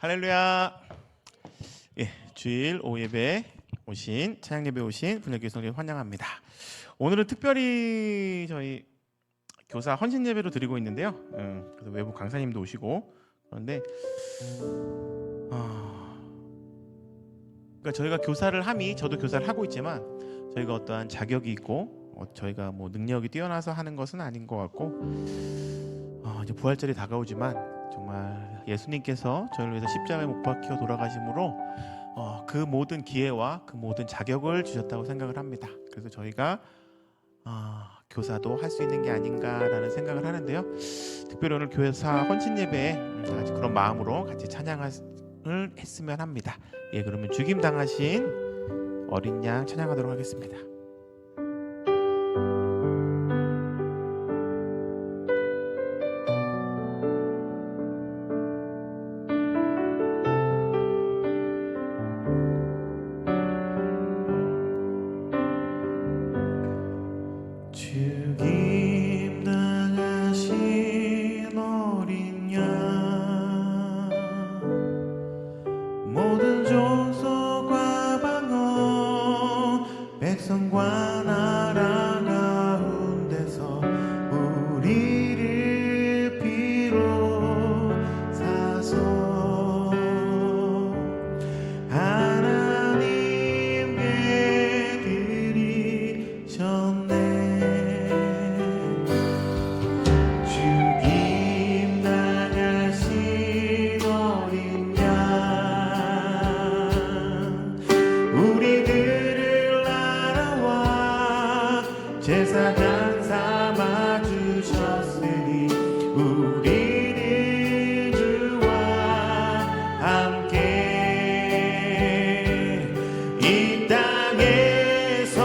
할렐루야. 예, 주일 오후 예배 오신 찬양 예배 오신 분열교회 성도님 환영합니다. 오늘은 특별히 저희 교사 헌신 예배로 드리고 있는데요. 그래서 외부 강사님도 오시고 그런데 그러니까 저희가 교사를 함이 저도 교사를 하고 있지만 저희가 어떠한 자격이 있고 저희가 뭐 능력이 뛰어나서 하는 것은 아닌 것 같고 이제 부활절이 다가오지만 정말 예수님께서 저희를 위해서 십자가에 못 박혀 돌아가심으로 그 모든 기회와 그 모든 자격을 주셨다고 생각을 합니다. 그래서 저희가 교사도 할 수 있는 게 아닌가라는 생각을 하는데요. 특별히 오늘 교사 헌신 예배에 아주 그런 마음으로 같이 찬양을 했으면 합니다. 예, 그러면 죽임 당하신 어린 양 찬양하도록 하겠습니다. 죽임 당하신 어린 양 모든 족속과 방언 백성과 나라 가운데서 우리를 비롯사서 하나님께 드리셨네. 제사장 삼아 주셨으니 우리는 주와 함께 이 땅에서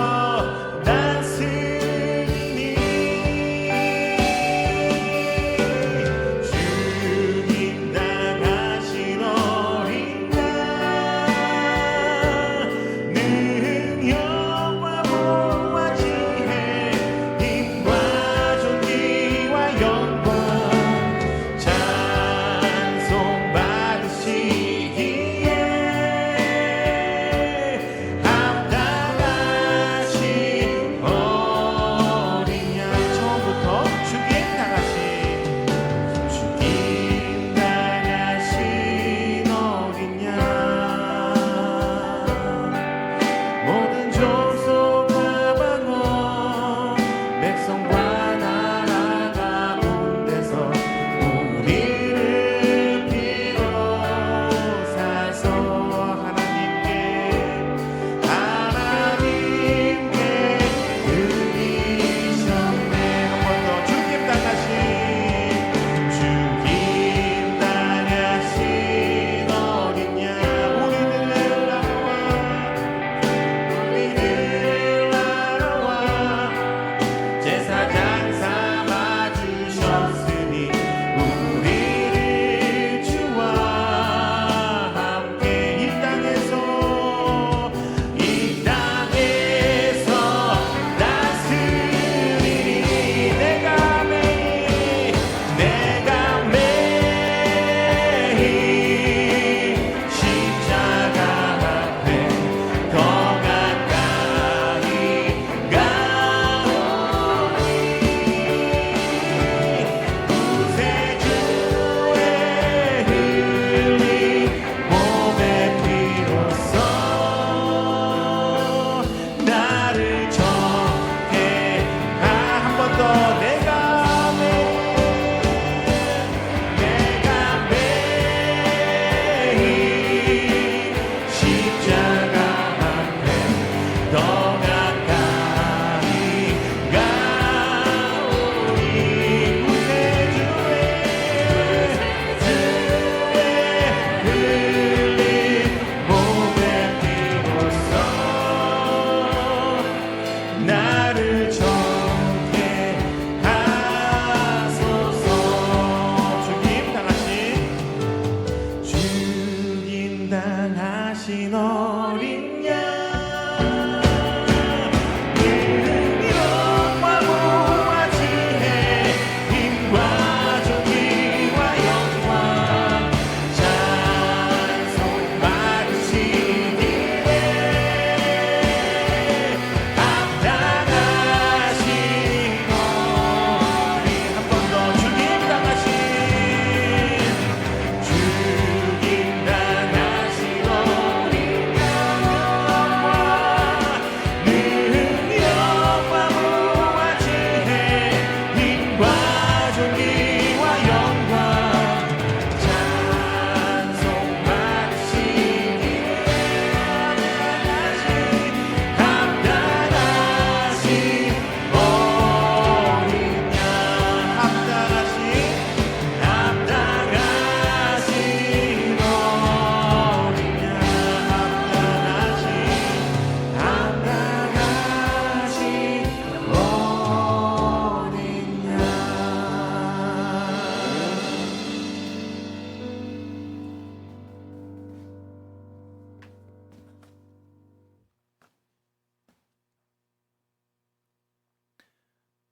다스리니 죽임 당하신 어린 양 능력과 보호하지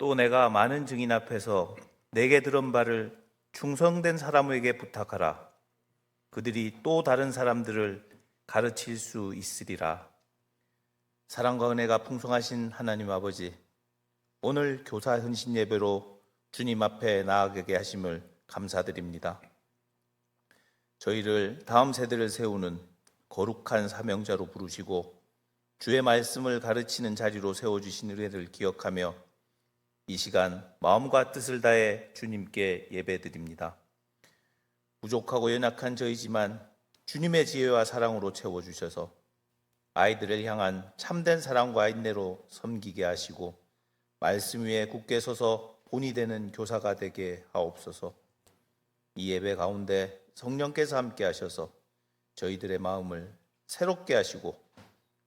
또 내가 많은 증인 앞에서 내게 들은 바를 충성된 사람에게 부탁하라. 그들이 또 다른 사람들을 가르칠 수 있으리라. 사랑과 은혜가 풍성하신 하나님 아버지, 오늘 교사 헌신 예배로 주님 앞에 나아가게 하심을 감사드립니다. 저희를 다음 세대를 세우는 거룩한 사명자로 부르시고 주의 말씀을 가르치는 자리로 세워주신 은혜를 기억하며 이 시간 마음과 뜻을 다해 주님께 예배드립니다. 부족하고 연약한 저희지만 주님의 지혜와 사랑으로 채워주셔서 아이들을 향한 참된 사랑과 인내로 섬기게 하시고 말씀 위에 굳게 서서 본이 되는 교사가 되게 하옵소서. 이 예배 가운데 성령께서 함께 하셔서 저희들의 마음을 새롭게 하시고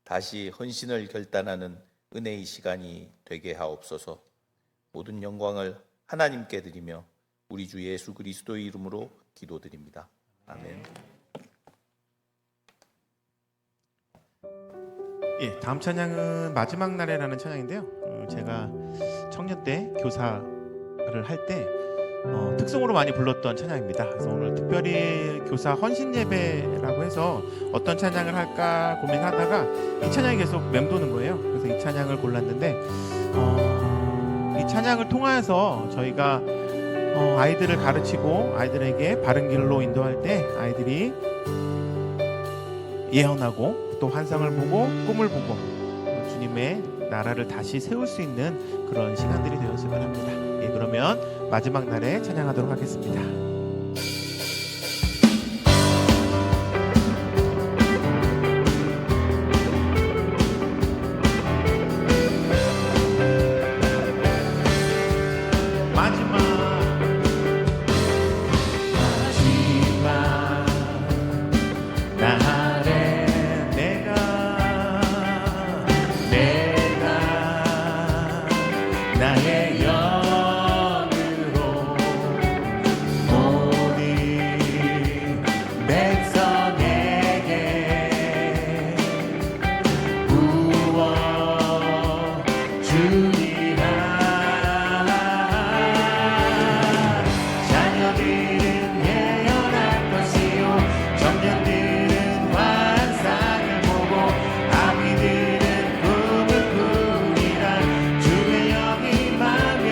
다시 헌신을 결단하는 은혜의 시간이 되게 하옵소서. 모든 영광을 하나님께 드리며 우리 주 예수 그리스도의 이름으로 기도드립니다. 아멘. 예, 다음 찬양은 마지막 날에라는 찬양인데요. 제가 청년 때 교사를 할 때 특송으로 많이 불렀던 찬양입니다. 그래서 오늘 특별히 교사 헌신 예배라고 해서 어떤 찬양을 할까 고민하다가 이 찬양이 계속 맴도는 거예요. 그래서 이 찬양을 골랐는데 이 찬양을 통해서 저희가 아이들을 가르치고 아이들에게 바른 길로 인도할 때 아이들이 예언하고 또 환상을 보고 꿈을 보고 주님의 나라를 다시 세울 수 있는 그런 시간들이 되었으면 합니다. 예, 그러면 마지막 날에 찬양하도록 하겠습니다. 나의 영으로 주의 영이 맘에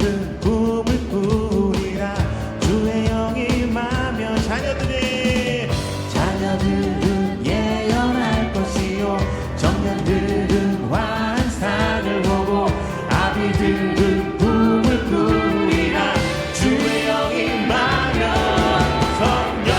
자녀들은 꿈을 꾸리라. 주의 영이 임하면 자녀들은 예언할 것이요 청년들은 환상을 보고 아비들은 꿈을 꾸리라. 주의 영이 임하면 성령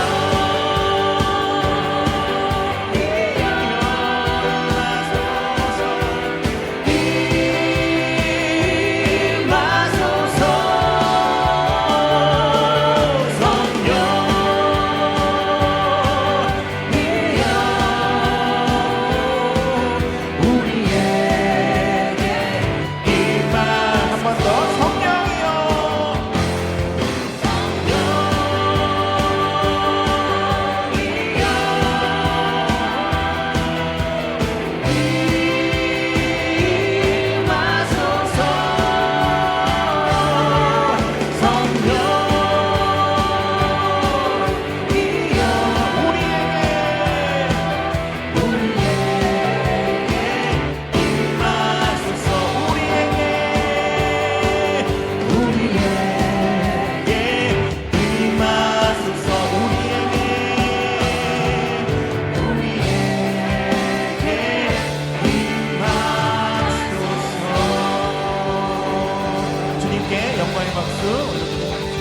영광의 박수 올려드리겠습니다.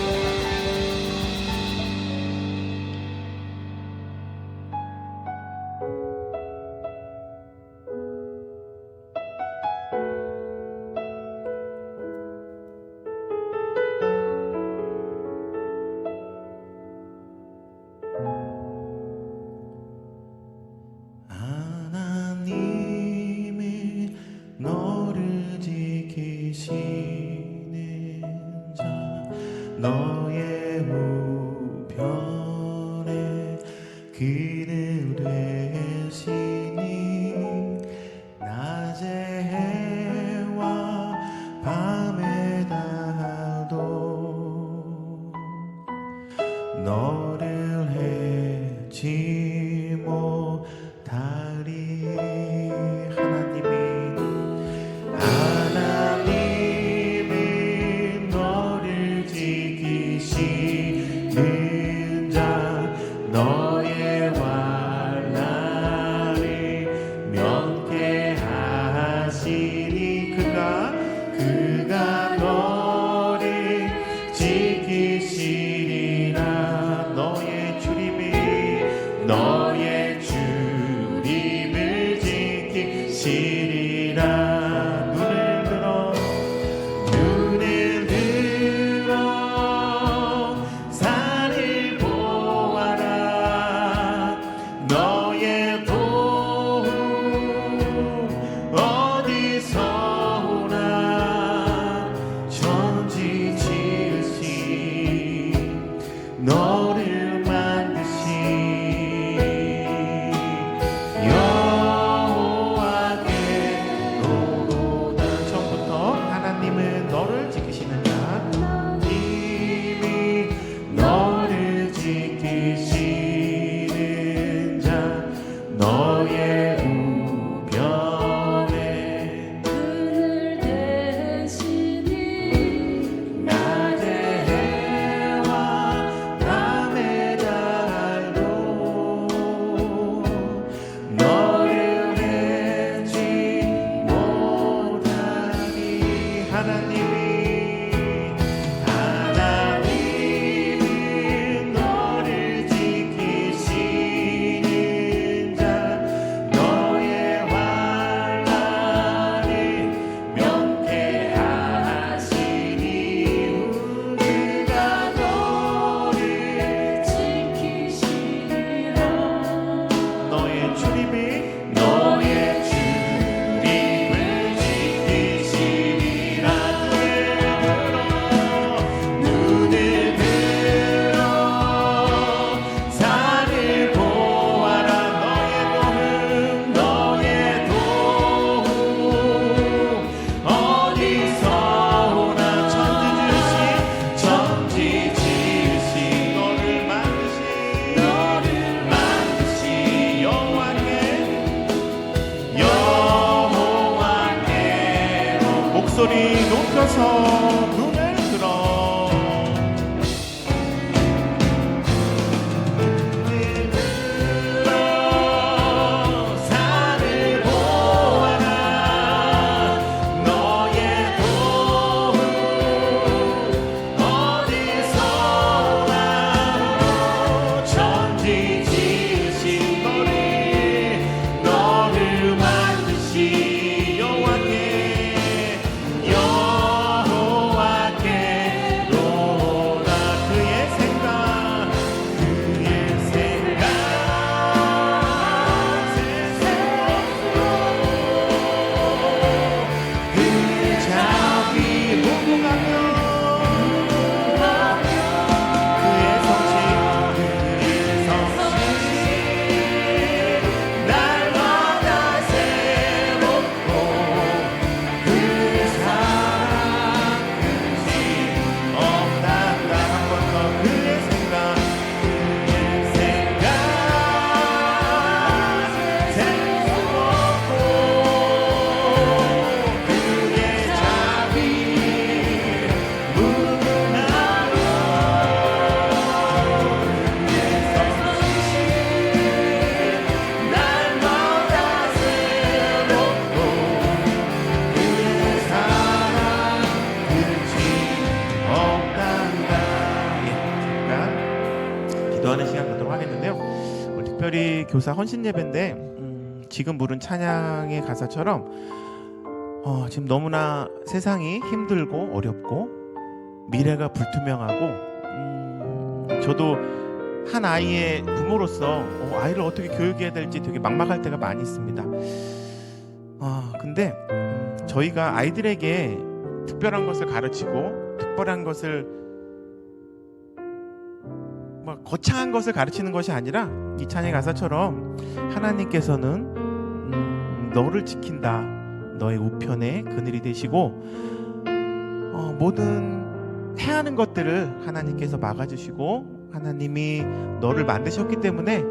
하나님이 너를 지키시는 자 너의 우편에 그늘 되시니 낮에 해와 밤에 달도 너를 해치 못하리. 하나님이 너를 지키시는 자 너의 환난을 면케하시니 그가 너를 지키시리라. 너의 주림을 지키시리라. 눈을 들어 산을 보아라. 너의 도움 어디서 오나. 천지 지으신 너를 만드신 여호와께 노로다. 처음부터 하나님은 너를 지키시는 자 하나님이 너를 지키시는 자 너의 우편에 그늘 대시니 낮에 해와 밤에 달도 너를 해치 못하니. 하나님이 너를 지키시는 자 너의 환난을 면케하시니 그가 너를 지키시리라. 너의 주림을 지키시리라. 눈을 들어 산을 보아라. 너의 도움 어디서 오나. 천지 지으신 너를 만드신 여호와께로 목소리 높여서 눈을 교사 헌신 예배인데 지금 부른 찬양의 가사처럼 지금 너무나 세상이 힘들고 어렵고 미래가 불투명하고 저도 한 아이의 부모로서 아이를 어떻게 교육해야 될지 되게 막막할 때가 많이 있습니다. 근데 저희가 아이들에게 특별한 것을 가르치고 특별한 것을 막 거창한 것을 가르치는 것이 아니라 이 찬양의 가사처럼 하나님께서는 너를 지킨다. 너의 우편에 그늘이 되시고 모든 해하는 것들을 하나님께서 막아주시고 하나님이 너를 만드셨기 때문에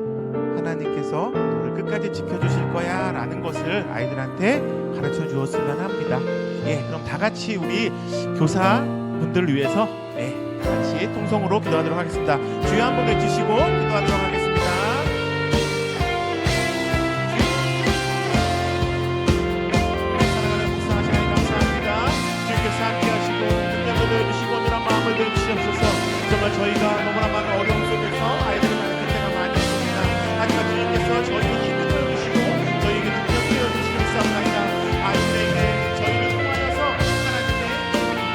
하나님께서 너를 끝까지 지켜주실 거야 라는 것을 아이들한테 가르쳐 주었으면 합니다. 그럼 다 같이 우리 교사분들을 위해서 다 같이 통성으로 기도하도록 하겠습니다. 주여 한번 외치시고 기도하도록 하겠습니다. 사랑하는 목사 하시나님 감사합니다. 주님께서 함께하시고 능력을 내어주시고 온전한 마음을 내어주시옵소서. 정말 저희가 너무나 많은 어려움 속에서 아이들을 가르칠 때가 많이 있습니다. 하지만 주님께서 저희에게 힘을 내어주시고 저희에게 능력 내어주시고 있사옵나이다. 아이들에게 저희를 통하여서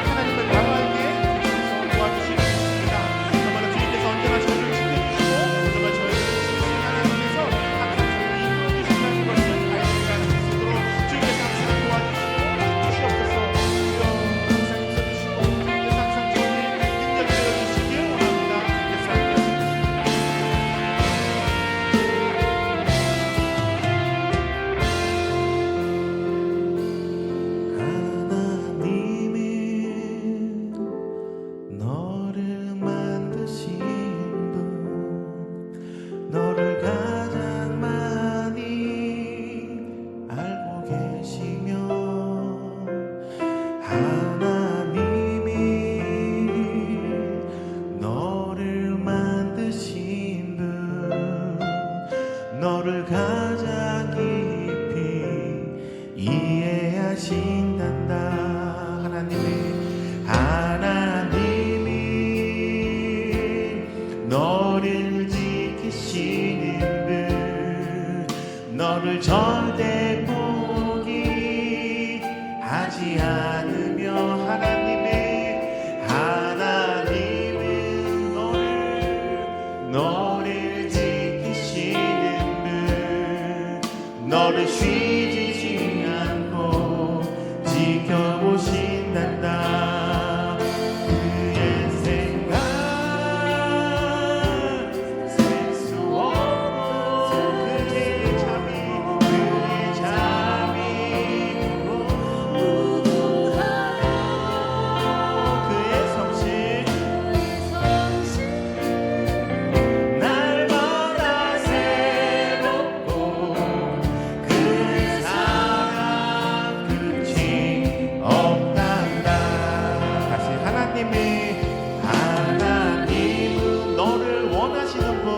하나님을 바라보게 주님께서 도와주시기 바랍니다. 정말 주님께서 언제나 저희를 지켜주시고 정말 저희를 지키시는 하나님께서 항상 저희를 인도해주신다는 것을 아이들에게 알수 있도록 주님께서 항상 도와주시옵소서. 주여 항상 있어주시고 주님께서 항상 저희의 능력 내어주시길 원합니다. 주님께서 하나님은 너를 만드신 분 너를 가장 많이 알고 계시며 하나님이 너를 만드신 분 너를 가장 깊이 이해하신단다. 하나님이 너를 지키시는 분 너를 절대 포기하지 않으며 하나님은 너를 지키시는 분 너를 쉬지 않고 지켜보신단다. 그의 생각 셀 수 없고 그의 잠이 그의 성실 날마다 새롭고 그의 사랑 끝이 없단다. 다시 하나님은 너를 원하시는 분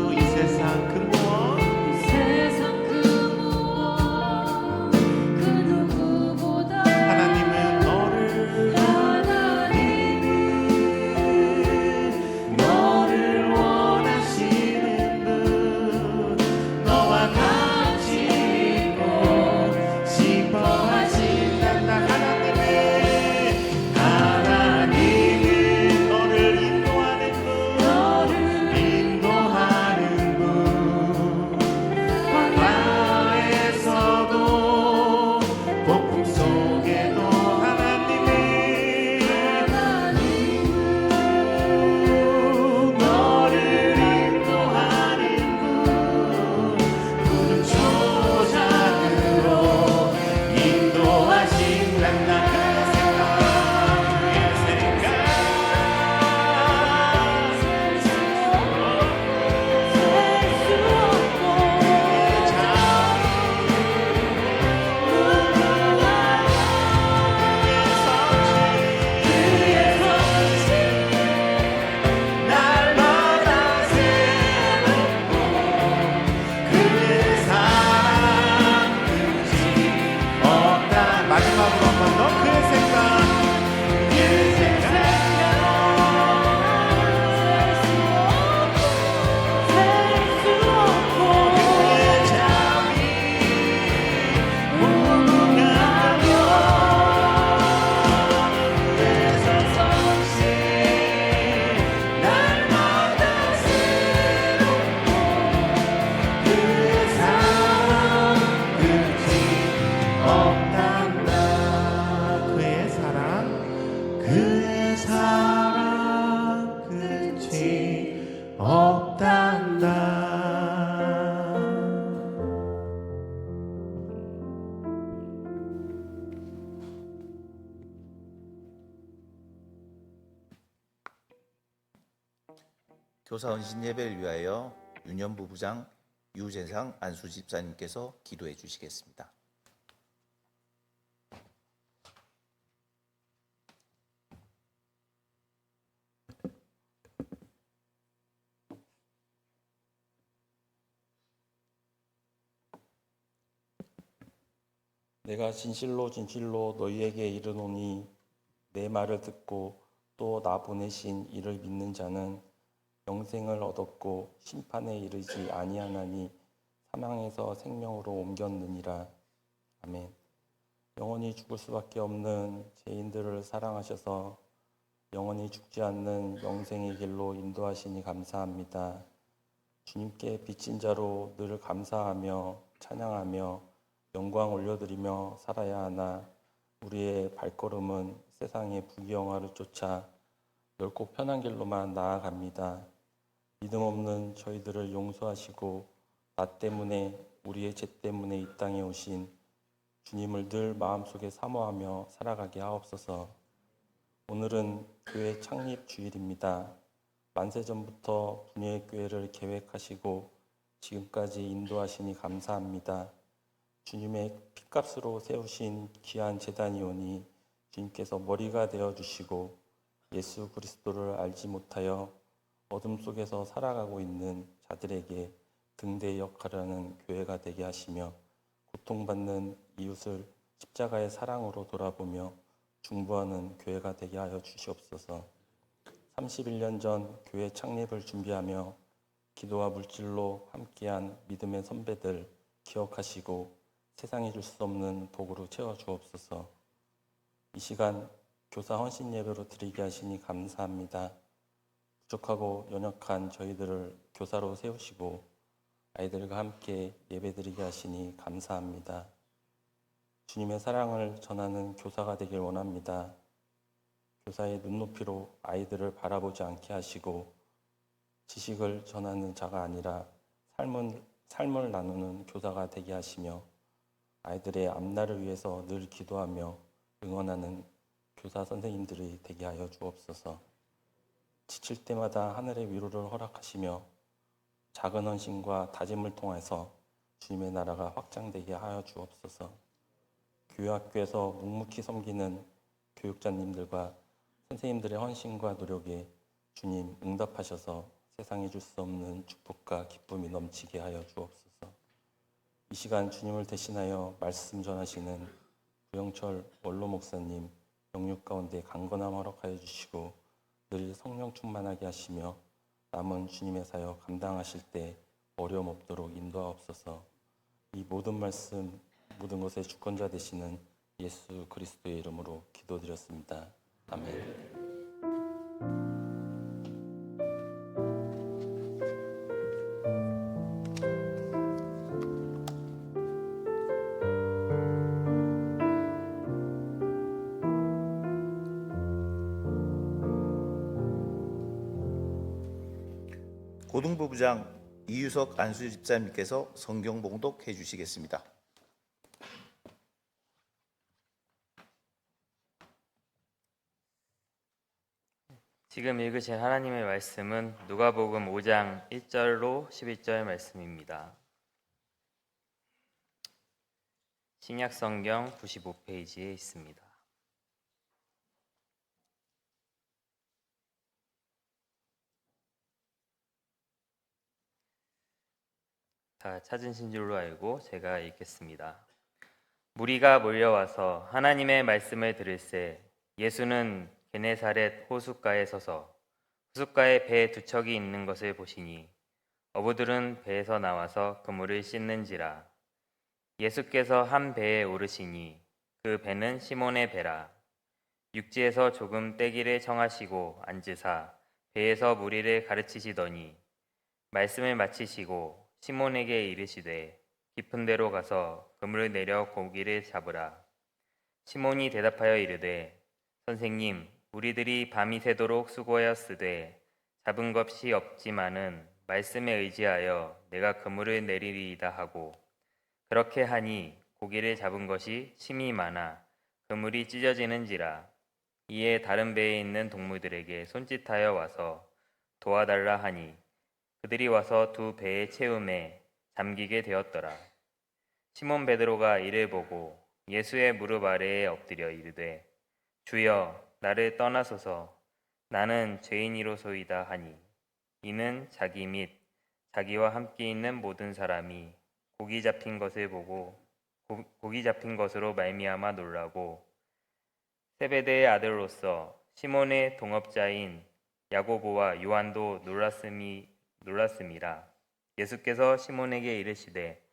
이 세상 그 무엇 하나님은 너를 원하시는 분 너와 같이 있고 싶어 하신단다. 하나님은 너를 인도하는 분 광야에서도 폭풍 속에도 하나님은 너를 인도하는 분 구름 조작으로 인도하신단다. 그의 생각 날마다 새롭고 그의 사랑 끝이 없다. 마지막으로 한 번 더 그의 생각 그의 생각 교사 헌신 예배를 위하여 윤현부 부장, 유재상 안수 집사님께서 기도해 주시겠습니다. 내가 진실로 진실로 너희에게 이르노니 내 말을 듣고 또 나 보내신 이를 믿는 자는 영생을 얻었고 심판에 이르지 아니하나니 사망에서 생명으로 옮겼느니라. 아멘. 영원히 죽을 수밖에 없는 죄인들을 사랑하셔서 영원히 죽지 않는 영생의 길로 인도하시니 감사합니다. 주님께 빚진 자로 늘 감사하며 찬양하며 영광 올려드리며 살아야 하나 우리의 발걸음은 세상의 부귀영화를 쫓아 넓고 편한 길로만 나아갑니다. 믿음 없는 저희들을 용서하시고 나 때문에 우리의 죄 때문에 이 땅에 오신 주님을 늘 마음속에 사모하며 살아가게 하옵소서. 오늘은 교회 창립 주일입니다. 만세전부터 분야의 교회를 계획하시고 지금까지 인도하시니 감사합니다. 주님의 피값으로 세우신 귀한 제단이 오니 주님께서 머리가 되어주시고 예수 그리스도를 알지 못하여 어둠 속에서 살아가고 있는 자들에게 등대의 역할을 하는 교회가 되게 하시며 고통받는 이웃을 십자가의 사랑으로 돌아보며 중보하는 교회가 되게 하여 주시옵소서. 31년 전 교회 창립을 준비하며 기도와 물질로 함께한 믿음의 선배들 기억하시고 세상에 줄 수 없는 복으로 채워 주옵소서. 이 시간 교사 헌신 예배로 드리게 하시니 감사합니다. 부족하고 연약한 저희들을 교사로 세우시고 아이들과 함께 예배 드리게 하시니 감사합니다. 주님의 사랑을 전하는 교사가 되길 원합니다. 교사의 눈높이로 아이들을 바라보지 않게 하시고 지식을 전하는 자가 아니라 삶을 나누는 교사가 되게 하시며 아이들의 앞날을 위해서 늘 기도하며 응원하는 교사 선생님들이 되게 하여 주옵소서. 지칠 때마다 하늘의 위로를 허락하시며 작은 헌신과 다짐을 통해서 주님의 나라가 확장되게 하여 주옵소서. 교회 학교에서 묵묵히 섬기는 교육자님들과 선생님들의 헌신과 노력에 주님 응답하셔서 세상에 줄 수 없는 축복과 기쁨이 넘치게 하여 주옵소서. 이 시간 주님을 대신하여 말씀 전하시는 구영철 원로 목사님 영육 가운데 강건함 허락하여 주시고 늘 성령 충만하게 하시며 남은 주님의 사역 감당하실 때 어려움 없도록 인도하옵소서. 이 모든 말씀 모든 것의 주권자 되시는 예수 그리스도의 이름으로 기도드렸습니다. 아멘. 고등부 부장 이유석 안수 집사님께서 성경 봉독해 주시겠습니다. 지금 읽으신 하나님의 말씀은 누가복음 5장 1절로 11절 말씀입니다. 신약성경 95페이지에 있습니다. 다 찾으신 줄로 알고 제가 읽겠습니다. 무리가 몰려와서 하나님의 말씀을 들을새 예수는 게네사렛 호숫가에 서서 호숫가에 배 두 척이 있는 것을 보시니 어부들은 배에서 나와서 그물을 씻는지라. 예수께서 한 배에 오르시니 그 배는 시몬의 배라. 육지에서 조금 떼기를 청하시고 앉으사 배에서 무리를 가르치시더니 말씀을 마치시고 시몬에게 이르시되 깊은 데로 가서 그물을 내려 고기를 잡으라. 시몬이 대답하여 이르되 선생님 우리들이 밤이 새도록 수고하였으되 잡은 것이 없지만은 말씀에 의지하여 내가 그물을 내리리이다 하고 그렇게 하니 고기를 잡은 것이 심히 많아 그물이 찢어지는지라. 이에 다른 배에 있는 동무들에게 손짓하여 와서 도와달라 하니 그들이 와서 두 배의 채움에 잠기게 되었더라. 시몬 베드로가 이를 보고 예수의 무릎 아래에 엎드려 이르되 주여 나를 떠나소서 나는 죄인이로소이다 하니 이는 자기 및 자기와 함께 있는 모든 사람이 고기 잡힌 것으로 말미암아 놀라고 세베대의 아들로서 시몬의 동업자인 야고보와 요한도 놀랐음이라. 예수께서 시몬에게 이르시되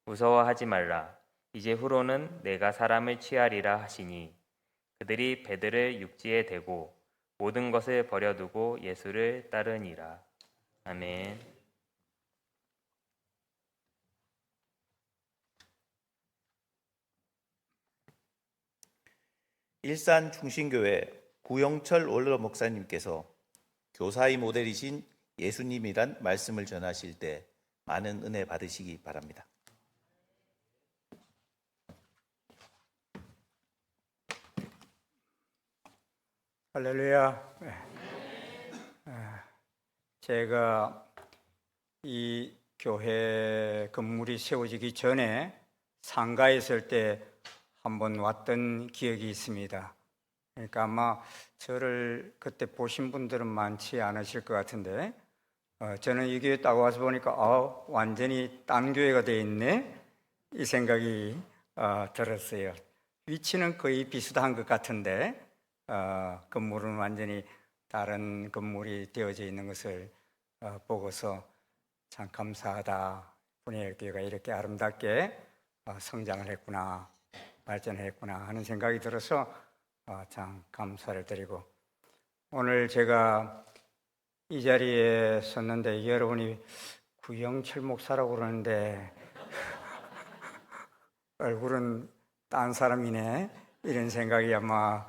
무서워하지 말라. 이제 후로는 내가 사람을 취하리라 하시니 그들이 배들을 육지에 대고 모든 것을 버려두고 예수를 따르니라. 아멘. 일산 중신교회 구영철 원로 목사님께서 교사의 모델이신 예수님이란 말씀을 전하실 때 많은 은혜 받으시기 바랍니다. 할렐루야. 제가 이 교회 건물이 세워지기 전에 상가에 있을 때 한번 왔던 기억이 있습니다. 그러니까 아마 저를 그때 보신 분들은 많지 않으실 것 같은데 저는 이 교회 딱 와서 보니까 완전히 딴 교회가 돼 있네 이 생각이 들었어요. 위치는 거의 비슷한 것 같은데 건물은 완전히 다른 건물이 되어져 있는 것을 보고서 참 감사하다. 분해교회가 이렇게 아름답게 성장을 했구나, 발전했구나 하는 생각이 들어서 참 감사를 드리고, 오늘 제가 이 자리에 섰는데 여러분이 구영철 목사라고 그러는데 얼굴은 딴 사람이네 이런 생각이 아마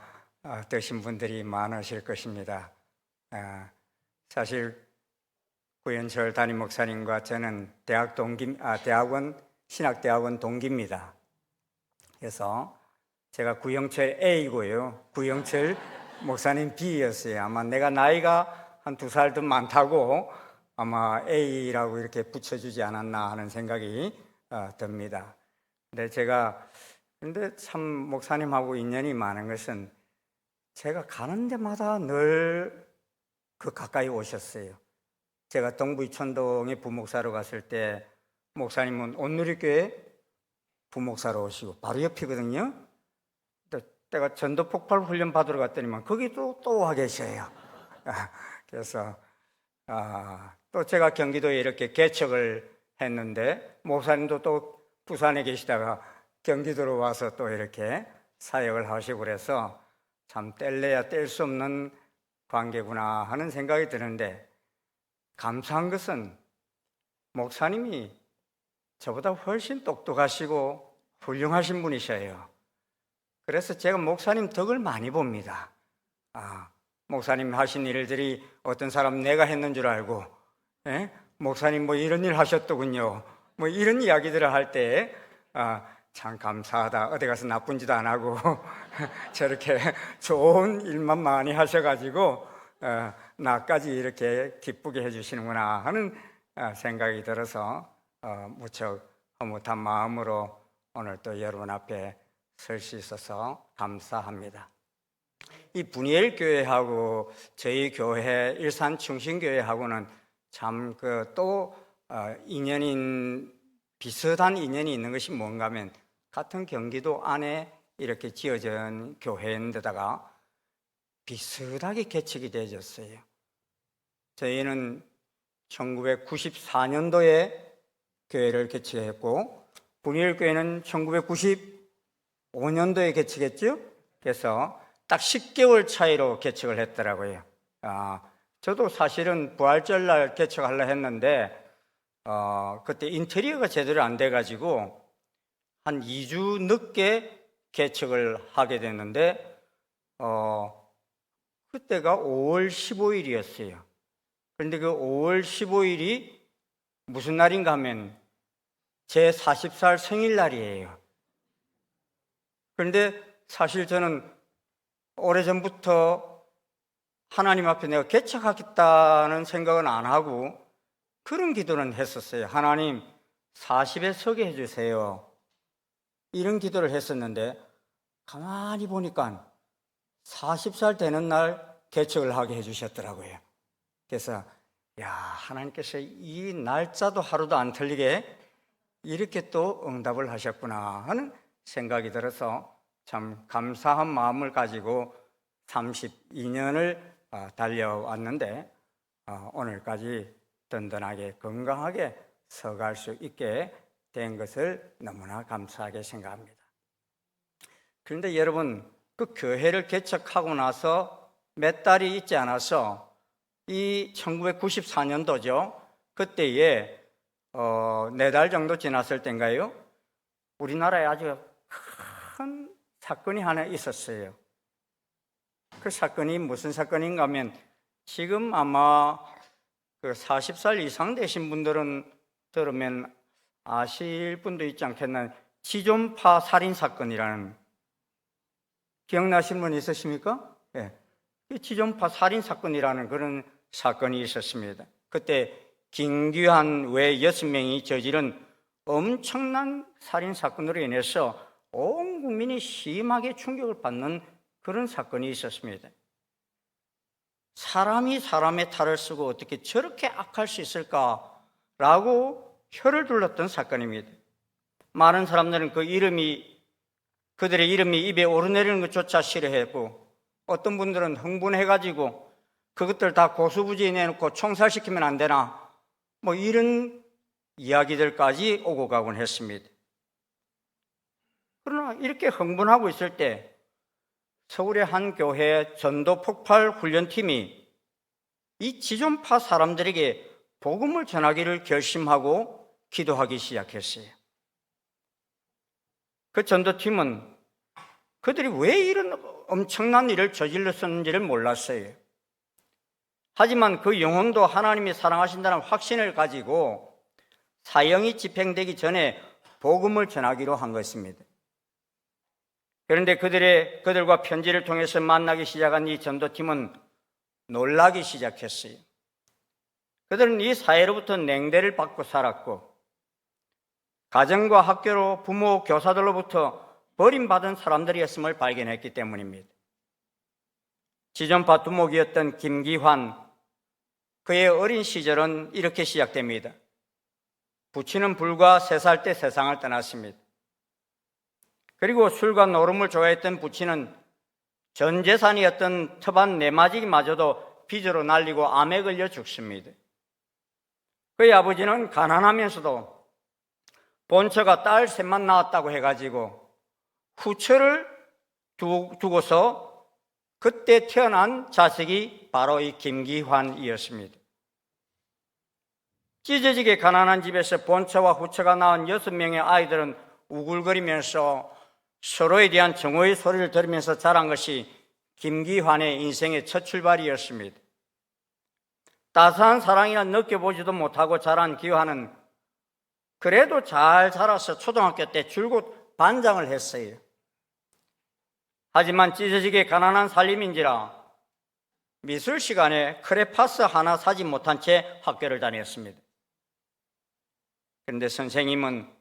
드신 분들이 많으실 것입니다. 사실 구현철 담임 목사님과 저는 신학대학원 동기입니다. 그래서 제가 구영철 A이고요, 구영철 목사님 B였어요. 아마 내가 나이가 한 2살 더 많다고 아마 A라고 이렇게 붙여주지 않았나 하는 생각이 듭니다. 근데 참 목사님하고 인연이 많은 것은 제가 가는 데마다 늘 그 가까이 오셨어요. 제가 동부 이촌동에 부목사로 갔을 때 목사님은 온누리교회 부목사로 오시고 바로 옆이거든요. 제가 전도 폭발 훈련 받으러 갔더니만 거기도 또 와 계셔요. 그래서 또 제가 경기도에 이렇게 개척을 했는데 목사님도 또 부산에 계시다가 경기도로 와서 또 이렇게 사역을 하시고 그래서 참 뗄래야 뗄 수 없는 관계구나 하는 생각이 드는데, 감사한 것은 목사님이 저보다 훨씬 똑똑하시고 훌륭하신 분이셔요. 그래서 제가 목사님 덕을 많이 봅니다. 목사님 하신 일들이 어떤 사람 내가 했는 줄 알고, 목사님 뭐 이런 일 하셨더군요, 뭐 이런 이야기들을 할 때 참 감사하다. 어디 가서 나쁜 짓 안 하고 저렇게 좋은 일만 많이 하셔가지고 나까지 이렇게 기쁘게 해주시는구나 하는 생각이 들어서 무척 흐뭇한 마음으로 오늘 또 여러분 앞에 설 수 있어서 감사합니다. 이 분이엘 교회하고 저희 교회 일산 충신교회하고는 참 또 비슷한 인연이 있는 것이 뭔가 하면, 같은 경기도 안에 이렇게 지어진 교회인데다가 비슷하게 개척이 되어졌어요. 저희는 1994년도에 교회를 개척했고 분이엘 교회는 1995년도에 개척했죠. 그래서 딱 10개월 차이로 개척을 했더라고요. 저도 사실은 부활절날 개척하려고 했는데 그때 인테리어가 제대로 안 돼가지고 한 2주 늦게 개척을 하게 됐는데 그때가 5월 15일이었어요. 그런데 그 5월 15일이 무슨 날인가 하면 제 40살 생일날이에요. 그런데 사실 저는 오래전부터 하나님 앞에 내가 개척하겠다는 생각은 안 하고 그런 기도는 했었어요. 하나님 40에 서게 해주세요. 이런 기도를 했었는데 가만히 보니까 40살 되는 날 개척을 하게 해주셨더라고요. 그래서 야, 하나님께서 이 날짜도 하루도 안 틀리게 이렇게 또 응답을 하셨구나 하는 생각이 들어서 참 감사한 마음을 가지고 32년을 달려왔는데 오늘까지 든든하게 건강하게 서갈 수 있게 된 것을 너무나 감사하게 생각합니다. 그런데 여러분, 그 교회를 개척하고 나서 몇 달이 있지 않아서 이 1994년도죠. 그때에 4달 정도 지났을 때인가요? 우리나라에 아주 큰 사건이 하나 있었어요. 그 사건이 무슨 사건인가 하면 지금 아마 그 40살 이상 되신 분들은 들으면 아실 분도 있지 않겠나. 지존파 살인 사건이라는, 기억나시는 분 있으십니까? 네. 지존파 살인 사건이라는 그런 사건이 있었습니다. 그때 김귀환 외 6명이 저지른 엄청난 살인 사건으로 인해서 온 국민이 심하게 충격을 받는 그런 사건이 있었습니다. 사람이 사람의 탈을 쓰고 어떻게 저렇게 악할 수 있을까라고 혀를 둘렀던 사건입니다. 많은 사람들은 그들의 이름이 입에 오르내리는 것조차 싫어했고, 어떤 분들은 흥분해가지고 그것들 다 고수부지에 내놓고 총살시키면 안 되나, 뭐 이런 이야기들까지 오고 가곤 했습니다. 그러나 이렇게 흥분하고 있을 때 서울의 한 교회 전도 폭발 훈련팀이 이 지존파 사람들에게 복음을 전하기를 결심하고 기도하기 시작했어요. 그 전도팀은 그들이 왜 이런 엄청난 일을 저질렀었는지를 몰랐어요. 하지만 그 영혼도 하나님이 사랑하신다는 확신을 가지고 사형이 집행되기 전에 복음을 전하기로 한 것입니다. 그런데 그들과 편지를 통해서 만나기 시작한 이 전도팀은 놀라기 시작했어요. 그들은 이 사회로부터 냉대를 받고 살았고, 가정과 학교로 부모, 교사들로부터 버림받은 사람들이었음을 발견했기 때문입니다. 지존파 두목이었던 김기환, 그의 어린 시절은 이렇게 시작됩니다. 부친은 불과 3살 때 세상을 떠났습니다. 그리고 술과 노름을 좋아했던 부친은 전 재산이었던 터반 4마지기마저도 빚으로 날리고 암에 걸려 죽습니다. 그의 아버지는 가난하면서도 본처가 딸 셋만 낳았다고 해가지고 후처를 두고서 그때 태어난 자식이 바로 이 김기환이었습니다. 찢어지게 가난한 집에서 본처와 후처가 낳은 6명의 아이들은 우글거리면서 서로에 대한 정오의 소리를 들으면서 자란 것이 김기환의 인생의 첫 출발이었습니다. 따스한 사랑이나 느껴보지도 못하고 자란 기환은 그래도 잘 자라서 초등학교 때 줄곧 반장을 했어요. 하지만 찢어지게 가난한 살림인지라 미술 시간에 크레파스 하나 사지 못한 채 학교를 다녔습니다. 그런데 선생님은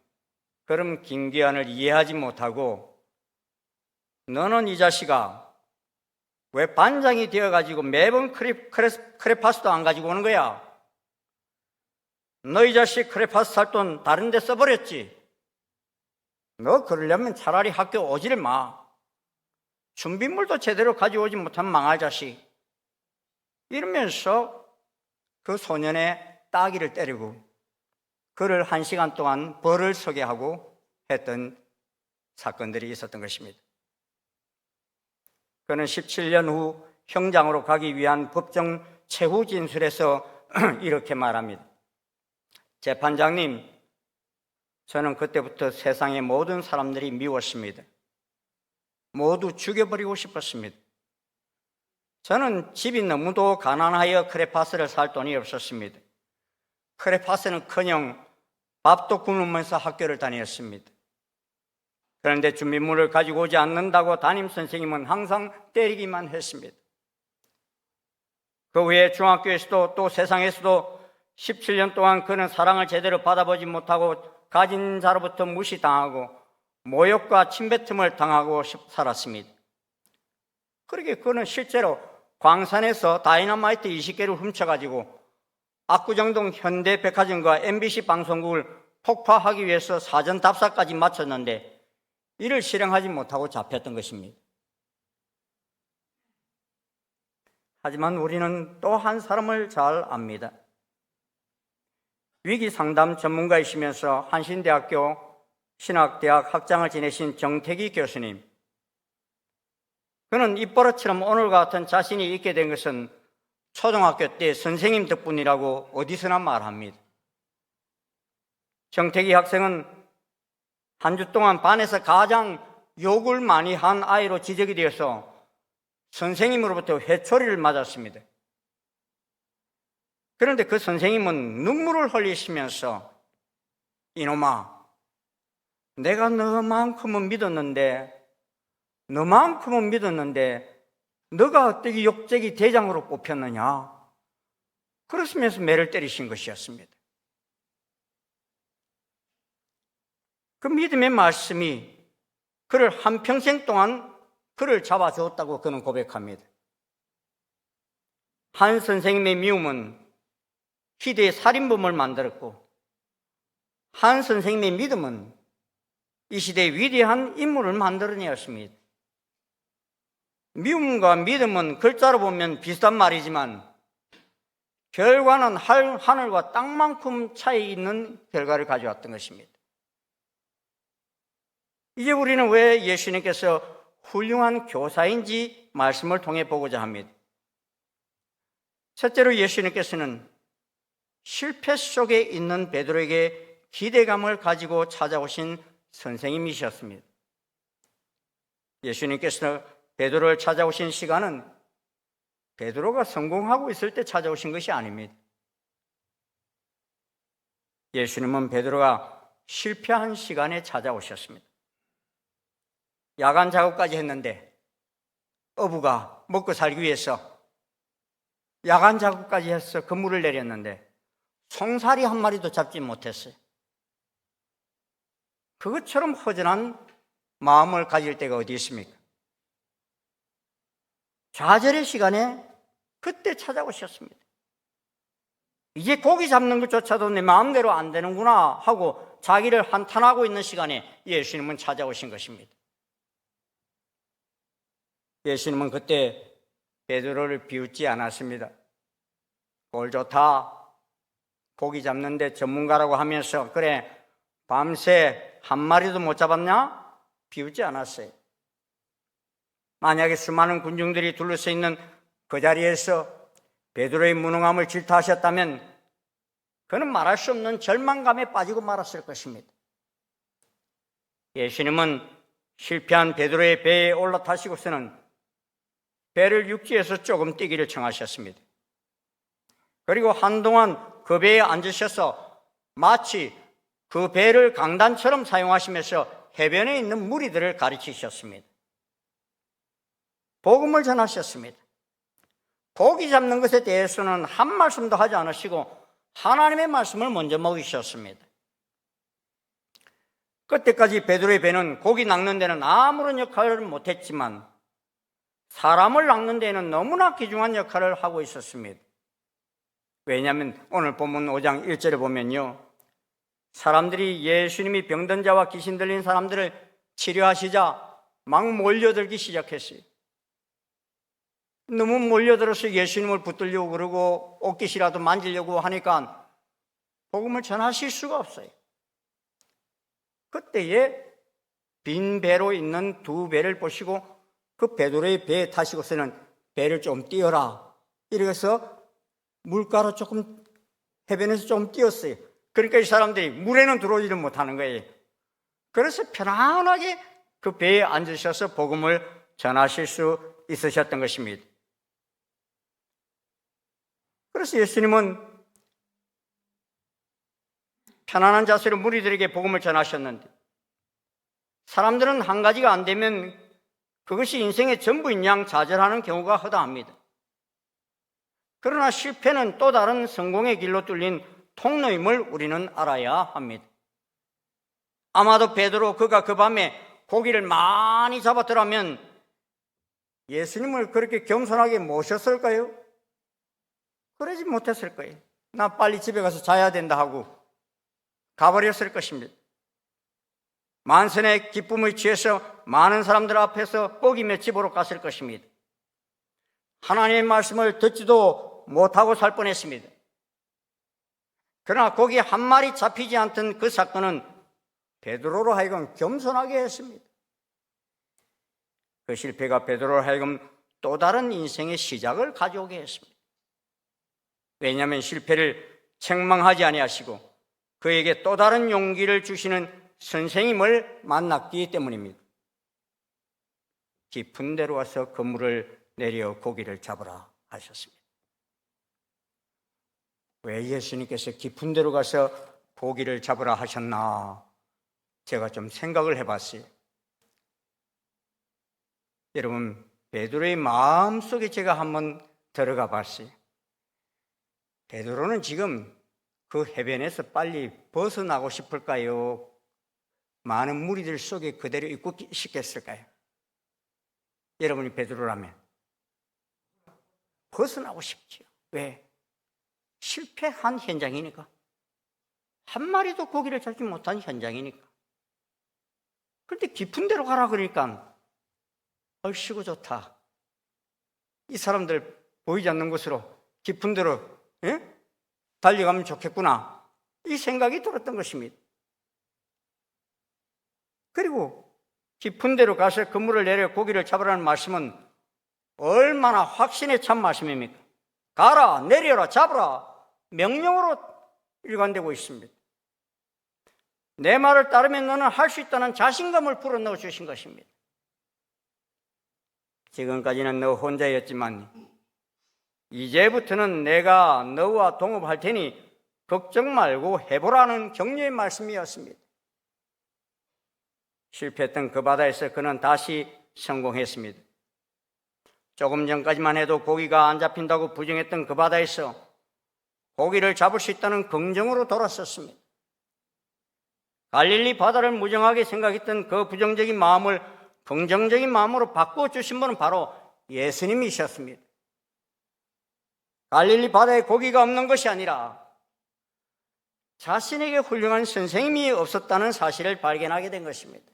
그럼 김기환을 이해하지 못하고, 너는 이 자식아 왜 반장이 되어가지고 매번 크레파스도 안 가지고 오는 거야? 너 이 자식 크레파스 살 돈 다른 데 써버렸지? 너 그러려면 차라리 학교 오지를 마. 준비물도 제대로 가져오지 못한 망할 자식. 이러면서 그 소년의 따귀를 때리고 그를 1시간 동안 벌을 서게 하고 했던 사건들이 있었던 것입니다. 그는 17년 후 형장으로 가기 위한 법정 최후 진술에서 이렇게 말합니다. 재판장님, 저는 그때부터 세상의 모든 사람들이 미웠습니다. 모두 죽여버리고 싶었습니다. 저는 집이 너무도 가난하여 크레파스를 살 돈이 없었습니다. 크레파스는커녕 밥도 굶으면서 학교를 다녔습니다. 그런데 준비물을 가지고 오지 않는다고 담임선생님은 항상 때리기만 했습니다. 그 외에 중학교에서도 또 세상에서도 17년 동안 그는 사랑을 제대로 받아보지 못하고 가진 자로부터 무시당하고 모욕과 침뱉음을 당하고 살았습니다. 그러게 그는 실제로 광산에서 다이너마이트 20개를 훔쳐가지고 압구정동 현대백화점과 MBC 방송국을 폭파하기 위해서 사전 답사까지 마쳤는데 이를 실행하지 못하고 잡혔던 것입니다. 하지만 우리는 또 한 사람을 잘 압니다. 위기 상담 전문가이시면서 한신대학교 신학대학 학장을 지내신 정태기 교수님. 그는 입버릇처럼 오늘과 같은 자신이 있게 된 것은 초등학교 때 선생님 덕분이라고 어디서나 말합니다. 정태기 학생은 한 주 동안 반에서 가장 욕을 많이 한 아이로 지적이 되어서 선생님으로부터 회초리를 맞았습니다. 그런데 그 선생님은 눈물을 흘리시면서 이놈아, 내가 너만큼은 믿었는데 너가 어떻게 욕쟁이 대장으로 뽑혔느냐? 그러시면서 매를 때리신 것이었습니다. 그 믿음의 말씀이 그를 한평생 동안 그를 잡아주었다고 그는 고백합니다. 한 선생님의 미움은 희대의 살인범을 만들었고 한 선생님의 믿음은 이 시대의 위대한 인물을 만들어내었습니다. 미움과 믿음은 글자로 보면 비슷한 말이지만 결과는 하늘과 땅만큼 차이 있는 결과를 가져왔던 것입니다. 이제 우리는 왜 예수님께서 훌륭한 교사인지 말씀을 통해 보고자 합니다. 첫째로 예수님께서는 실패 속에 있는 베드로에게 기대감을 가지고 찾아오신 선생님이셨습니다. 예수님께서 베드로를 찾아오신 시간은 베드로가 성공하고 있을 때 찾아오신 것이 아닙니다. 예수님은 베드로가 실패한 시간에 찾아오셨습니다. 야간 작업까지 했는데 어부가 먹고 살기 위해서 야간 작업까지 해서 그물을 내렸는데 송사리 한 마리도 잡지 못했어요. 그것처럼 허전한 마음을 가질 때가 어디 있습니까? 좌절의 시간에 그때 찾아오셨습니다. 이제 고기 잡는 것조차도 내 마음대로 안 되는구나 하고 자기를 한탄하고 있는 시간에 예수님은 찾아오신 것입니다. 예수님은 그때 베드로를 비웃지 않았습니다. 꼴 좋다. 고기 잡는데 전문가라고 하면서 그래 밤새 한 마리도 못 잡았냐? 비웃지 않았어요. 만약에 수많은 군중들이 둘러서 있는 그 자리에서 베드로의 무능함을 질타하셨다면 그는 말할 수 없는 절망감에 빠지고 말았을 것입니다. 예수님은 실패한 베드로의 배에 올라타시고서는 배를 육지에서 조금 뛰기를 청하셨습니다. 그리고 한동안 그 배에 앉으셔서 마치 그 배를 강단처럼 사용하시면서 해변에 있는 무리들을 가르치셨습니다. 복음을 전하셨습니다. 고기 잡는 것에 대해서는 한 말씀도 하지 않으시고 하나님의 말씀을 먼저 먹이셨습니다. 그때까지 베드로의 배는 고기 낚는 데는 아무런 역할을 못했지만 사람을 낚는 데에는 너무나 귀중한 역할을 하고 있었습니다. 왜냐하면 오늘 본문 5장 1절에 보면요, 사람들이 예수님이 병든 자와 귀신 들린 사람들을 치료하시자 막 몰려들기 시작했어요. 너무 몰려들어서 예수님을 붙들려고 그러고 옷깃이라도 만지려고 하니까 복음을 전하실 수가 없어요. 그때에 빈 배로 있는 두 배를 보시고 그 베드로의 배에 타시고서는 배를 좀 띄어라 이래서 물가로 조금 해변에서 좀 띄었어요. 그러니까 이 사람들이 물에는 들어오지를 못하는 거예요. 그래서 편안하게 그 배에 앉으셔서 복음을 전하실 수 있으셨던 것입니다. 그래서 예수님은 편안한 자세로 무리들에게 복음을 전하셨는데 사람들은 한 가지가 안 되면 그것이 인생의 전부인 양 좌절하는 경우가 허다합니다. 그러나 실패는 또 다른 성공의 길로 뚫린 통로임을 우리는 알아야 합니다. 아마도 베드로 그가 그 밤에 고기를 많이 잡았더라면 예수님을 그렇게 겸손하게 모셨을까요? 그러지 못했을 거예요. 나 빨리 집에 가서 자야 된다 하고 가버렸을 것입니다. 만선의 기쁨을 취해서 많은 사람들 앞에서 뻐기며 집으로 갔을 것입니다. 하나님의 말씀을 듣지도 못하고 살 뻔했습니다. 그러나 고기 한 마리 잡히지 않던 그 사건은 베드로로 하여금 겸손하게 했습니다. 그 실패가 베드로로 하여금 또 다른 인생의 시작을 가져오게 했습니다. 왜냐하면 실패를 책망하지 아니하시고 그에게 또 다른 용기를 주시는 선생님을 만났기 때문입니다. 깊은 데로 와서 그물을 내려 고기를 잡으라 하셨습니다. 왜 예수님께서 깊은 데로 가서 고기를 잡으라 하셨나? 제가 좀 생각을 해봤어요. 여러분, 베드로의 마음속에 제가 한번 들어가 봤어요. 베드로는 지금 그 해변에서 빨리 벗어나고 싶을까요? 많은 무리들 속에 그대로 있고 싶겠을까요? 여러분이 베드로라면 벗어나고 싶지요. 왜? 실패한 현장이니까. 한 마리도 고기를 잡지 못한 현장이니까. 그런데 깊은 데로 가라 그러니까 얼씨구 좋다. 이 사람들 보이지 않는 곳으로 깊은 데로 달려가면 좋겠구나. 이 생각이 들었던 것입니다. 그리고 깊은 데로 가서 그물을 내려 고기를 잡으라는 말씀은 얼마나 확신에 찬 말씀입니까? 가라, 내려라, 잡으라 명령으로 일관되고 있습니다. 내 말을 따르면 너는 할 수 있다는 자신감을 불어넣어 주신 것입니다. 지금까지는 너 혼자였지만 이제부터는 내가 너와 동업할 테니 걱정 말고 해보라는 격려의 말씀이었습니다. 실패했던 그 바다에서 그는 다시 성공했습니다. 조금 전까지만 해도 고기가 안 잡힌다고 부정했던 그 바다에서 고기를 잡을 수 있다는 긍정으로 돌아섰습니다. 갈릴리 바다를 무정하게 생각했던 그 부정적인 마음을 긍정적인 마음으로 바꿔주신 분은 바로 예수님이셨습니다. 갈릴리 바다에 고기가 없는 것이 아니라 자신에게 훌륭한 선생님이 없었다는 사실을 발견하게 된 것입니다.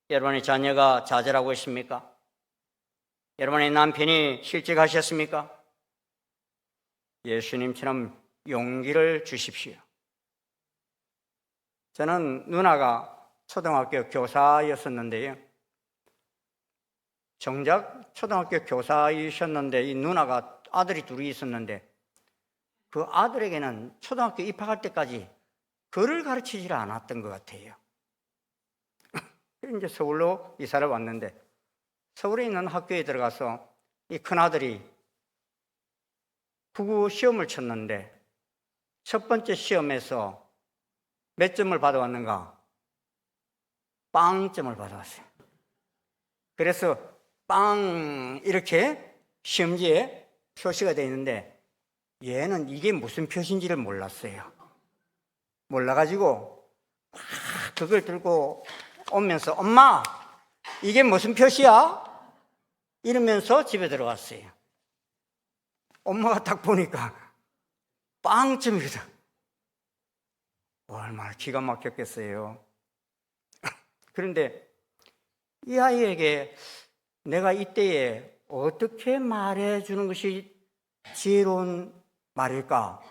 여러분의 자녀가 좌절하고 있습니까? 여러분의 남편이 실직하셨습니까? 예수님처럼 용기를 주십시오. 저는 누나가 초등학교 교사였었는데요. 정작 초등학교 교사이셨는데 이 누나가 아들이 둘이 있었는데 그 아들에게는 초등학교 입학할 때까지 글을 가르치질 않았던 것 같아요. 이제 서울로 이사를 왔는데 서울에 있는 학교에 들어가서 이 큰아들이 국어 시험을 쳤는데 첫 번째 시험에서 몇 점을 받아왔는가? 빵점을 받아왔어요. 그래서 빵 이렇게 시험지에 표시가 되어 있는데 얘는 이게 무슨 표시인지를 몰랐어요. 몰라가지고 막 그걸 들고 오면서 엄마 이게 무슨 표시야? 이러면서 집에 들어갔어요. 엄마가 딱 보니까 빵점이거든. 얼마나 기가 막혔겠어요. 그런데 이 아이에게 내가 이때에 어떻게 말해주는 것이 지혜로운 말일까?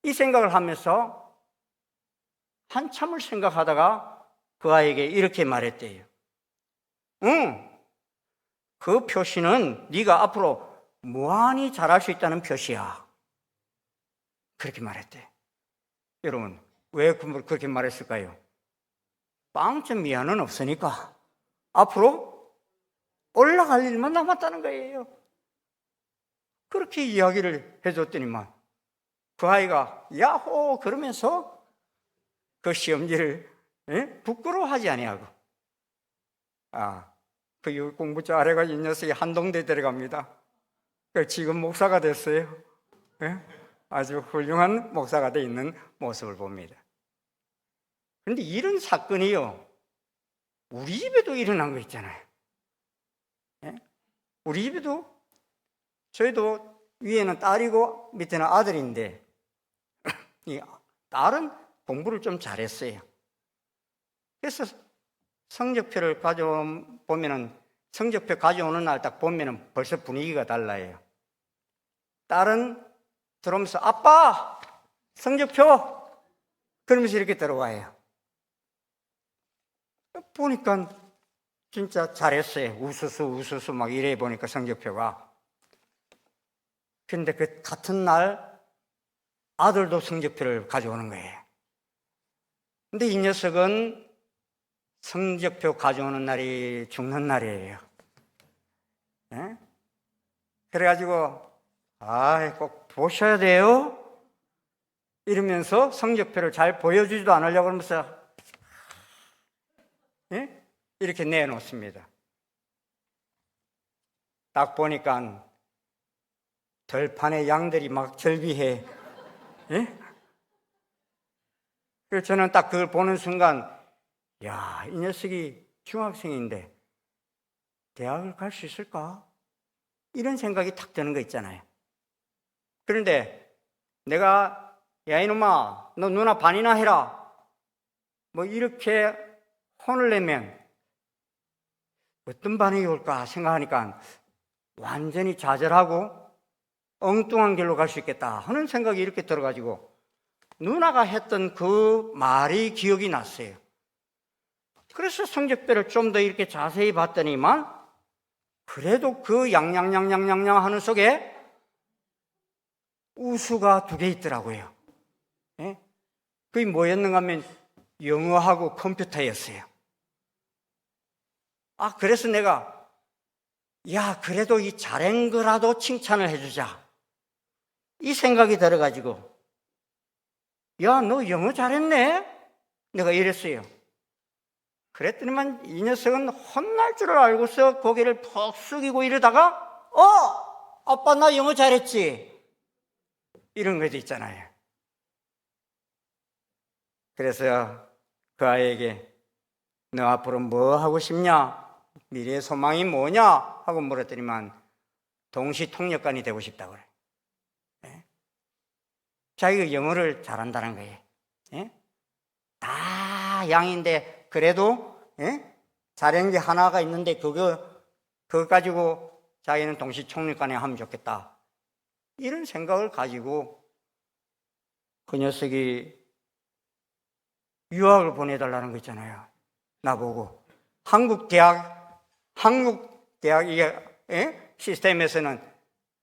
이 생각을 하면서 한참을 생각하다가 그 아이에게 이렇게 말했대요. 응, 그 표시는 네가 앞으로 무한히 잘할 수 있다는 표시야. 그렇게 말했대. 여러분, 왜 그렇게 말했을까요? 빵점 미안은 없으니까 앞으로 올라갈 일만 남았다는 거예요. 그렇게 이야기를 해줬더니만 그 아이가 야호 그러면서 그 시험지를 부끄러워하지 아니하고 그 공부 잘해가 이 녀석이 한동대 들어갑니다. 지금 목사가 됐어요. 예? 아주 훌륭한 목사가 돼 있는 모습을 봅니다. 그런데 이런 사건이요, 우리 집에도 일어난 거 있잖아요. 예? 우리 집에도, 저희도 위에는 딸이고 밑에는 아들인데, 이 딸은 공부를 좀 잘했어요. 그래서 성적표를 가져보면은, 성적표 가져오는 날 딱 보면은 벌써 분위기가 달라요. 딸은 들어오면서 아빠 성적표 그러면서 이렇게 들어와요. 보니까 진짜 잘했어요. 우수수 막 이래 보니까 성적표가. 근데 그 같은 날 아들도 성적표를 가져오는 거예요. 근데 이 녀석은 성적표 가져오는 날이 죽는 날이에요. 예? 그래가지고 꼭 보셔야 돼요 이러면서 성적표를 잘 보여주지도 않으려고 그러면서 예? 이렇게 내놓습니다. 딱 보니까 들판에 양들이 막 절비해. 예? 그래서 저는 딱 그걸 보는 순간, 야, 이 녀석이 중학생인데 대학을 갈 수 있을까? 이런 생각이 탁 드는 거 있잖아요. 그런데 내가 야 이놈아 너 누나 반이나 해라 뭐 이렇게 혼을 내면 어떤 반응이 올까 생각하니까 완전히 좌절하고 엉뚱한 길로 갈 수 있겠다 하는 생각이 이렇게 들어가지고 누나가 했던 그 말이 기억이 났어요. 그래서 성적표를 좀 더 이렇게 자세히 봤더니만 그래도 그 양양양양양양 하는 속에 우수가 2개 있더라고요. 예? 그게 뭐였는가 하면 영어하고 컴퓨터였어요. 그래서 내가 야 그래도 이 잘한 거라도 칭찬을 해주자 이 생각이 들어가지고 야 너 영어 잘했네 내가 이랬어요. 그랬더니만 이 녀석은 혼날 줄을 알고서 고개를 푹 숙이고 이러다가 아빠 나 영어 잘했지 이런 것도 있잖아요. 그래서 그 아이에게 너 앞으로 뭐 하고 싶냐 미래의 소망이 뭐냐 하고 물었더니만 동시통역관이 되고 싶다고 그래. 예? 자기가 영어를 잘한다는 거예요. 예? 다 양인데 그래도 잘한 게 하나가 있는데 그거 가지고 자기는 동시통역관에 하면 좋겠다 이런 생각을 가지고 그 녀석이 유학을 보내달라는 거 있잖아요. 나보고 한국 대학 이게 시스템에서는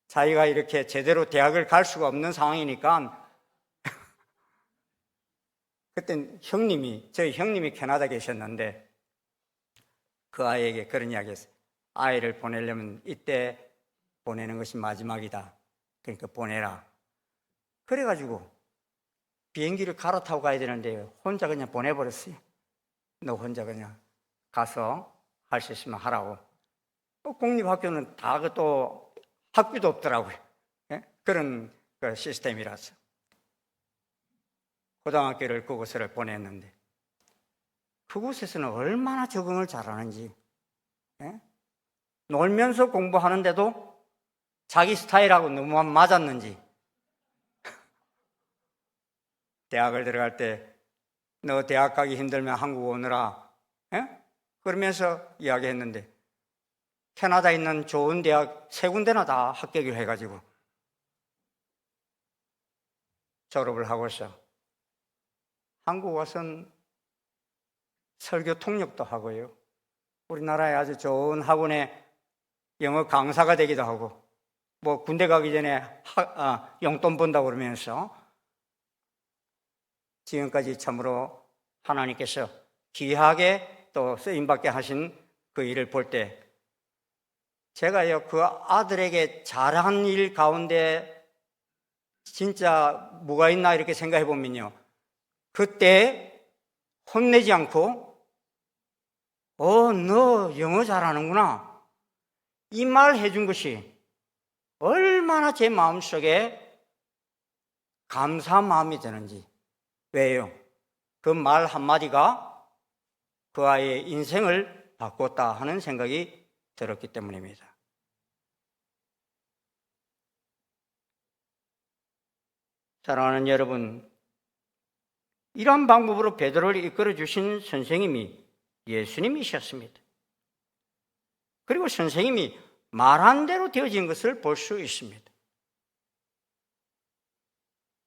자기가 이렇게 제대로 대학을 갈 수가 없는 상황이니까 그땐 저희 형님이 캐나다 계셨는데 그 아이에게 그런 이야기 했어요. 아이를 보내려면 이때 보내는 것이 마지막이다. 그러니까 보내라. 그래가지고 비행기를 갈아타고 가야 되는데 혼자 그냥 보내버렸어요. 너 혼자 그냥 가서 할 수 있으면 하라고. 공립학교는 다 또 학비도 없더라고요. 예? 그런 그 시스템이라서. 고등학교를 그곳을 보냈는데 그곳에서는 얼마나 적응을 잘하는지 예? 놀면서 공부하는데도 자기 스타일하고 너무 맞았는지 대학을 들어갈 때 너 대학 가기 힘들면 한국 오느라 예? 그러면서 이야기했는데 캐나다에 있는 좋은 대학 3군데나 다 합격을 해가지고 졸업을 하고서 한국 와서는 설교 통역도 하고요. 우리나라에 아주 좋은 학원에 영어 강사가 되기도 하고 뭐 군대 가기 전에 용돈 번다고 그러면서 지금까지 참으로 하나님께서 귀하게 또 쓰임받게 하신 그 일을 볼 때 제가요 그 아들에게 잘한 일 가운데 진짜 뭐가 있나 이렇게 생각해 보면요 그때 혼내지 않고 너 영어 잘하는구나 이 말 해준 것이 얼마나 제 마음속에 감사한 마음이 드는지. 왜요? 그 말 한마디가 그 아이의 인생을 바꿨다 하는 생각이 들었기 때문입니다. 사랑하는 여러분, 이런 방법으로 베드로를 이끌어 주신 선생님이 예수님이셨습니다. 그리고 선생님이 말한 대로 되어진 것을 볼 수 있습니다.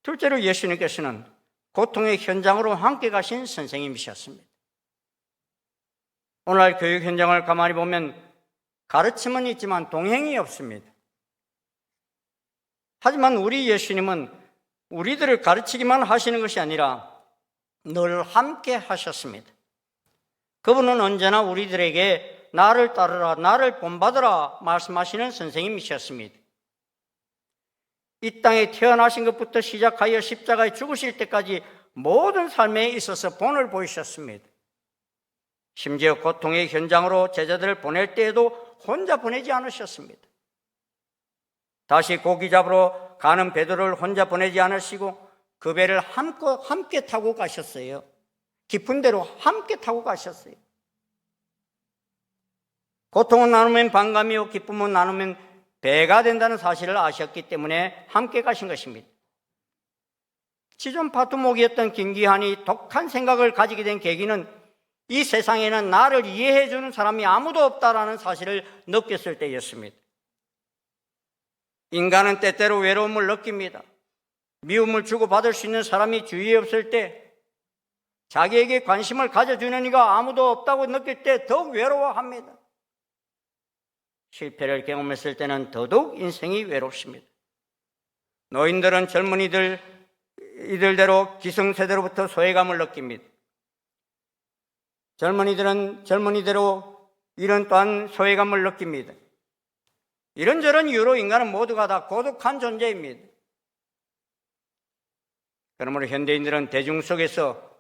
둘째로 예수님께서는 고통의 현장으로 함께 가신 선생님이셨습니다. 오늘날 교육 현장을 가만히 보면 가르침은 있지만 동행이 없습니다. 하지만 우리 예수님은 우리들을 가르치기만 하시는 것이 아니라 늘 함께 하셨습니다. 그분은 언제나 우리들에게 나를 따르라, 나를 본받으라 말씀하시는 선생님이셨습니다. 이 땅에 태어나신 것부터 시작하여 십자가에 죽으실 때까지 모든 삶에 있어서 본을 보이셨습니다. 심지어 고통의 현장으로 제자들을 보낼 때에도 혼자 보내지 않으셨습니다. 다시 고기 잡으러 가는 베드로를 혼자 보내지 않으시고 그 배를 함께 타고 가셨어요. 깊은 데로 함께 타고 가셨어요. 고통은 나누면 반감이요 기쁨은 나누면 배가 된다는 사실을 아셨기 때문에 함께 가신 것입니다. 지존 파트목이었던 김기한이 독한 생각을 가지게 된 계기는 이 세상에는 나를 이해해 주는 사람이 아무도 없다라는 사실을 느꼈을 때였습니다. 인간은 때때로 외로움을 느낍니다. 미움을 주고받을 수 있는 사람이 주위에 없을 때, 자기에게 관심을 가져주는 이가 아무도 없다고 느낄 때 더욱 외로워합니다. 실패를 경험했을 때는 더더욱 인생이 외롭습니다. 노인들은 이들대로 기성세대로부터 소외감을 느낍니다. 젊은이들은 젊은이대로 이런 또한 소외감을 느낍니다. 이런저런 이유로 인간은 모두가 다 고독한 존재입니다. 그러므로 현대인들은 대중 속에서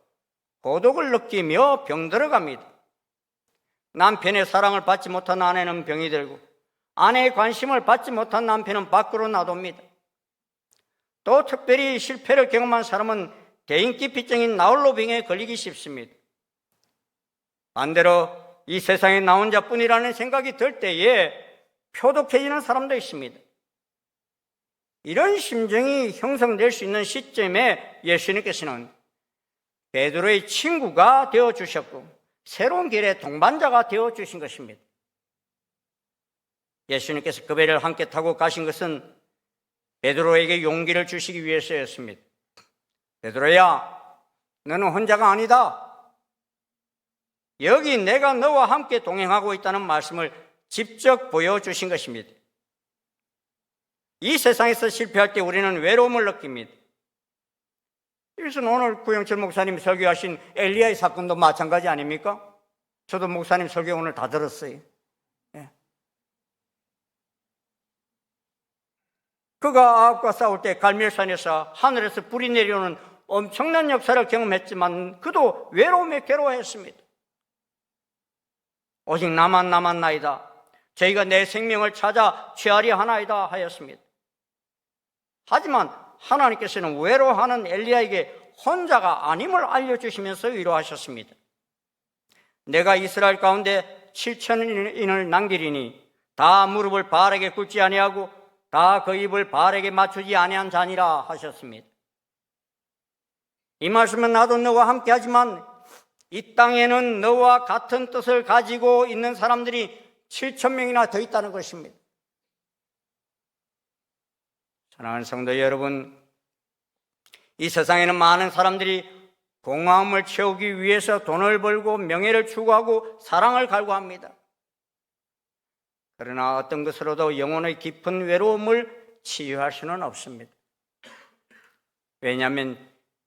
고독을 느끼며 병들어갑니다. 남편의 사랑을 받지 못한 아내는 병이 들고 아내의 관심을 받지 못한 남편은 밖으로 놔둡니다. 또 특별히 실패를 경험한 사람은 대인기피증인 나홀로병에 걸리기 쉽습니다. 반대로 이 세상에 나 혼자뿐이라는 생각이 들 때에 표독해지는 사람도 있습니다. 이런 심정이 형성될 수 있는 시점에 예수님께서는 베드로의 친구가 되어주셨고 새로운 길의 동반자가 되어주신 것입니다. 예수님께서 그 배를 함께 타고 가신 것은 베드로에게 용기를 주시기 위해서였습니다. 베드로야, 너는 혼자가 아니다. 여기 내가 너와 함께 동행하고 있다는 말씀을 직접 보여주신 것입니다. 이 세상에서 실패할 때 우리는 외로움을 느낍니다. 이것은 오늘 구영철 목사님 설교하신 엘리야의 사건도 마찬가지 아닙니까? 저도 목사님 설교 오늘 다 들었어요. 예. 그가 아합과 싸울 때 갈멜산에서 하늘에서 불이 내려오는 엄청난 역사를 경험했지만 그도 외로움에 괴로워했습니다. 오직 나만 남았나이다. 저희가 내 생명을 찾아 취하려 하나이다 하였습니다. 하지만 하나님께서는 외로워하는 엘리야에게 혼자가 아님을 알려주시면서 위로하셨습니다. 내가 이스라엘 가운데 7,000인을 남기리니 다 무릎을 바알에게 꿇지 아니하고 다 그 입을 바알에게 맞추지 아니한 자니라 하셨습니다. 이 말씀은 나도 너와 함께 하지만 이 땅에는 너와 같은 뜻을 가지고 있는 사람들이 7,000명이나 더 있다는 것입니다. 사랑하는 성도 여러분, 이 세상에는 많은 사람들이 공허함을 채우기 위해서 돈을 벌고 명예를 추구하고 사랑을 갈구합니다. 그러나 어떤 것으로도 영혼의 깊은 외로움을 치유할 수는 없습니다. 왜냐하면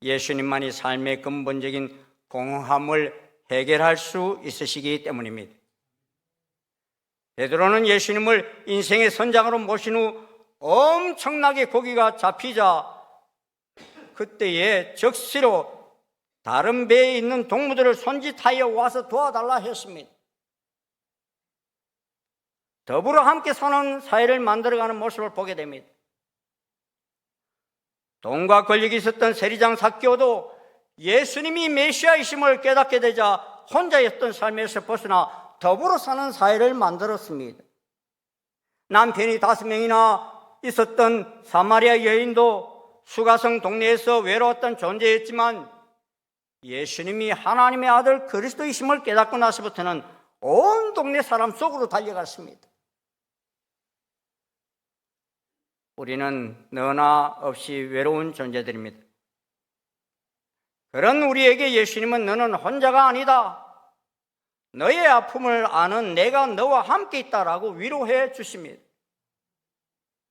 예수님만이 삶의 근본적인 공허함을 해결할 수 있으시기 때문입니다. 베드로는 예수님을 인생의 선장으로 모신 후 엄청나게 고기가 잡히자 그때에 적시로 다른 배에 있는 동무들을 손짓하여 와서 도와달라 했습니다. 더불어 함께 사는 사회를 만들어가는 모습을 보게 됩니다. 돈과 권력이 있었던 세리장 삭개오도 예수님이 메시아이심을 깨닫게 되자 혼자였던 삶에서 벗어나 더불어 사는 사회를 만들었습니다. 남편이 5명이나 있었던 사마리아 여인도 수가성 동네에서 외로웠던 존재였지만 예수님이 하나님의 아들 그리스도이심을 깨닫고 나서부터는 온 동네 사람 속으로 달려갔습니다. 우리는 너나 없이 외로운 존재들입니다. 그런 우리에게 예수님은 너는 혼자가 아니다. 너의 아픔을 아는 내가 너와 함께 있다라고 위로해 주십니다.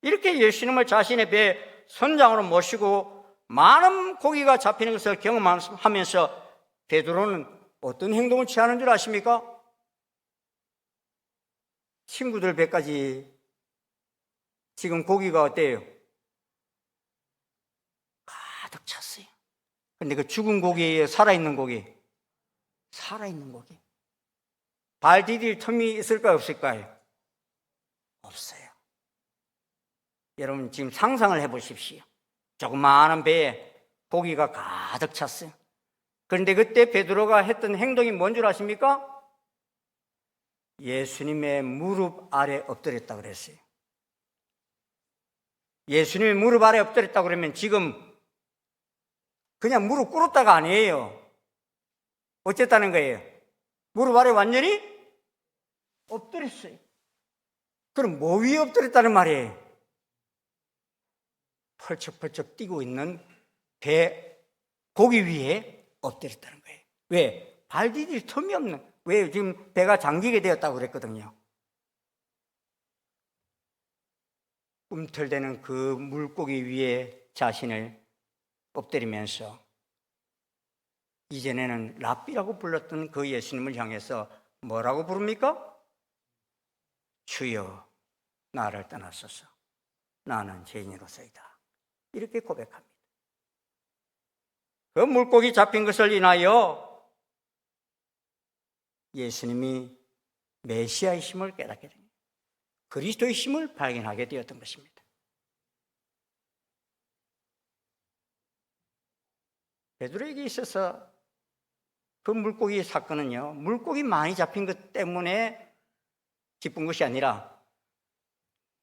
이렇게 예수님을 자신의 배 선장으로 모시고 많은 고기가 잡히는 것을 경험하면서 베드로는 어떤 행동을 취하는 줄 아십니까? 친구들 배까지 지금 고기가 어때요? 가득 찼어요. 근데 그 죽은 고기에 살아있는 고기, 살아있는 고기. 발 디딜 틈이 있을까요, 없을까요? 없어요. 여러분 지금 상상을 해보십시오. 조그마한 배에 고기가 가득 찼어요. 그런데 그때 베드로가 했던 행동이 뭔 줄 아십니까? 예수님의 무릎 아래 엎드렸다 그랬어요. 예수님의 무릎 아래 엎드렸다 그러면 지금 그냥 무릎 꿇었다가 아니에요. 어쨌다는 거예요? 무릎 아래 완전히 엎드렸어요. 그럼 뭐 위에 엎드렸다는 말이에요? 펄쩍펄쩍 뛰고 있는 배 고기 위에 엎드렸다는 거예요. 왜? 발 디딜 틈이 없는, 왜 지금 배가 잠기게 되었다고 그랬거든요. 꿈틀대는 그 물고기 위에 자신을 엎드리면서 이전에는 랍비라고 불렀던 그 예수님을 향해서 뭐라고 부릅니까? 주여 나를 떠나소서 나는 죄인으로서이다. 이렇게 고백합니다. 그 물고기 잡힌 것을 인하여 예수님이 메시아의 힘을 깨닫게 됩니다. 그리스도의 힘을 발견하게 되었던 것입니다. 베드로에게 있어서 그 물고기 사건은요, 물고기 많이 잡힌 것 때문에 기쁜 것이 아니라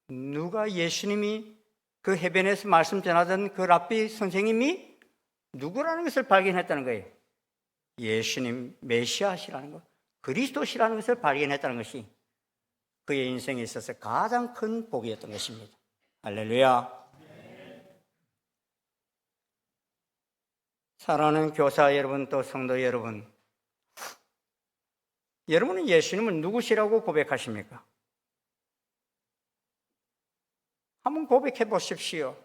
누가 예수님이 그 해변에서 말씀 전하던 그 랍비 선생님이 누구라는 것을 발견했다는 거예요. 예수님 메시아시라는 것, 그리스도시라는 것을 발견했다는 것이 그의 인생에 있어서 가장 큰 복이었던 것입니다. 할렐루야. 사랑하는 교사 여러분, 또 성도 여러분, 여러분은 예수님을 누구시라고 고백하십니까? 한번 고백해 보십시오.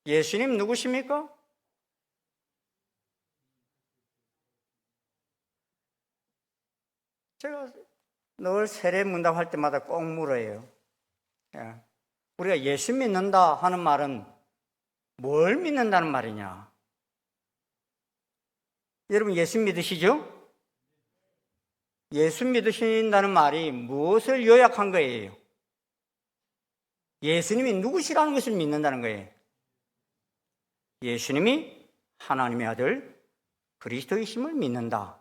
예수님 누구십니까? 제가 늘 세례 문답할 때마다 꼭 물어요. 우리가 예수 믿는다 하는 말은 뭘 믿는다는 말이냐? 여러분 예수 믿으시죠? 예수 믿으신다는 말이 무엇을 요약한 거예요? 예수님이 누구시라는 것을 믿는다는 거예요. 예수님이 하나님의 아들 그리스도이심을 믿는다.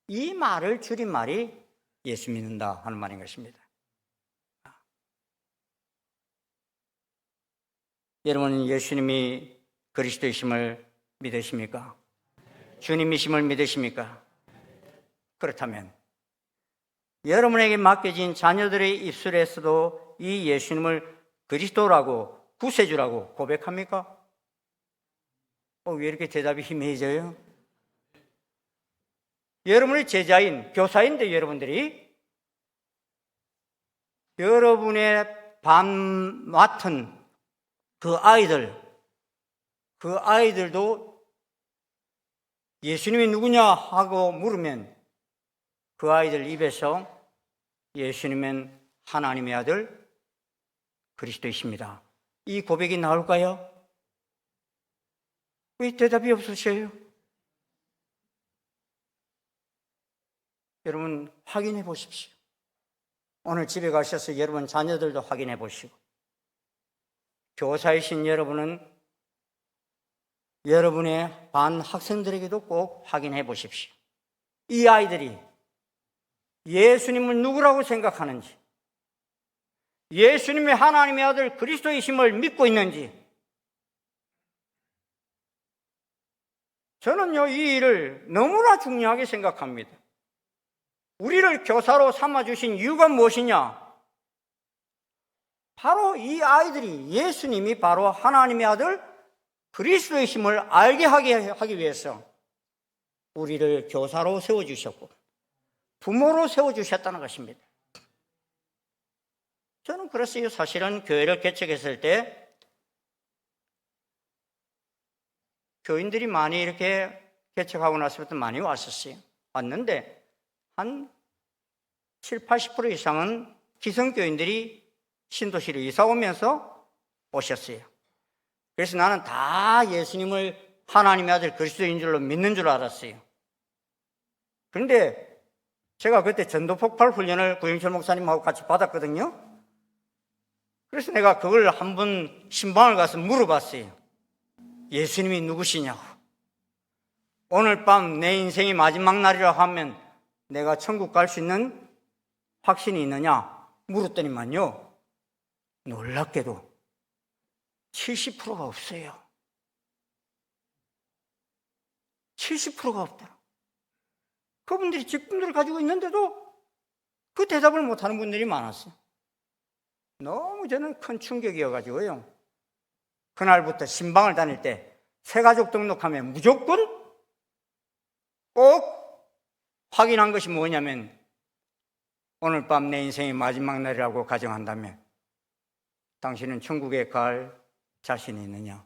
이 말을 줄인 말이 예수 믿는다 하는 말인 것입니다. 여러분은 예수님이 그리스도이심을 믿으십니까? 주님이심을 믿으십니까? 그렇다면 여러분에게 맡겨진 자녀들의 입술에서도 이 예수님을 그리스도라고 구세주라고 고백합니까? 왜 이렇게 대답이 희미해져요? 여러분의 제자인 교사인데 여러분들이 여러분의 반 맡은 그 아이들도 예수님이 누구냐 하고 물으면 그 아이들 입에서 예수님은 하나님의 아들 그리스도이십니다. 이 고백이 나올까요? 왜 대답이 없으셔요? 여러분 확인해 보십시오. 오늘 집에 가셔서 여러분 자녀들도 확인해 보시고, 교사이신 여러분은 여러분의 반 학생들에게도 꼭 확인해 보십시오. 이 아이들이 예수님을 누구라고 생각하는지, 예수님의 하나님의 아들 그리스도이심을 믿고 있는지. 저는요, 이 일을 너무나 중요하게 생각합니다. 우리를 교사로 삼아주신 이유가 무엇이냐? 바로 이 아이들이 예수님이 바로 하나님의 아들 그리스도이심을 알게 하기 위해서 우리를 교사로 세워주셨고 부모로 세워주셨다는 것입니다. 저는 그랬어요. 사실은 교회를 개척했을 때 교인들이 많이 이렇게 개척하고 나서부터 많이 왔었어요. 왔는데 한 7, 80% 이상은 기성교인들이 신도시로 이사 오면서 오셨어요. 그래서 나는 다 예수님을 하나님의 아들 그리스도인 줄로 믿는 줄 알았어요. 그런데 제가 그때 전도 폭발 훈련을 구영철 목사님하고 같이 받았거든요. 그래서 내가 그걸 한번 신방을 가서 물어봤어요. 예수님이 누구시냐고. 오늘 밤 내 인생이 마지막 날이라 하면 내가 천국 갈 수 있는 확신이 있느냐 물었더니만요, 놀랍게도 70%가 없어요. 70%가 없다. 그분들이 직분들을 가지고 있는데도 그 대답을 못하는 분들이 많았어요. 너무 저는 큰 충격이어가지고요, 그날부터 신방을 다닐 때 새가족 등록하면 무조건 꼭 확인한 것이 뭐냐면, 오늘 밤 내 인생의 마지막 날이라고 가정한다면 당신은 천국에 갈 자신이 있느냐,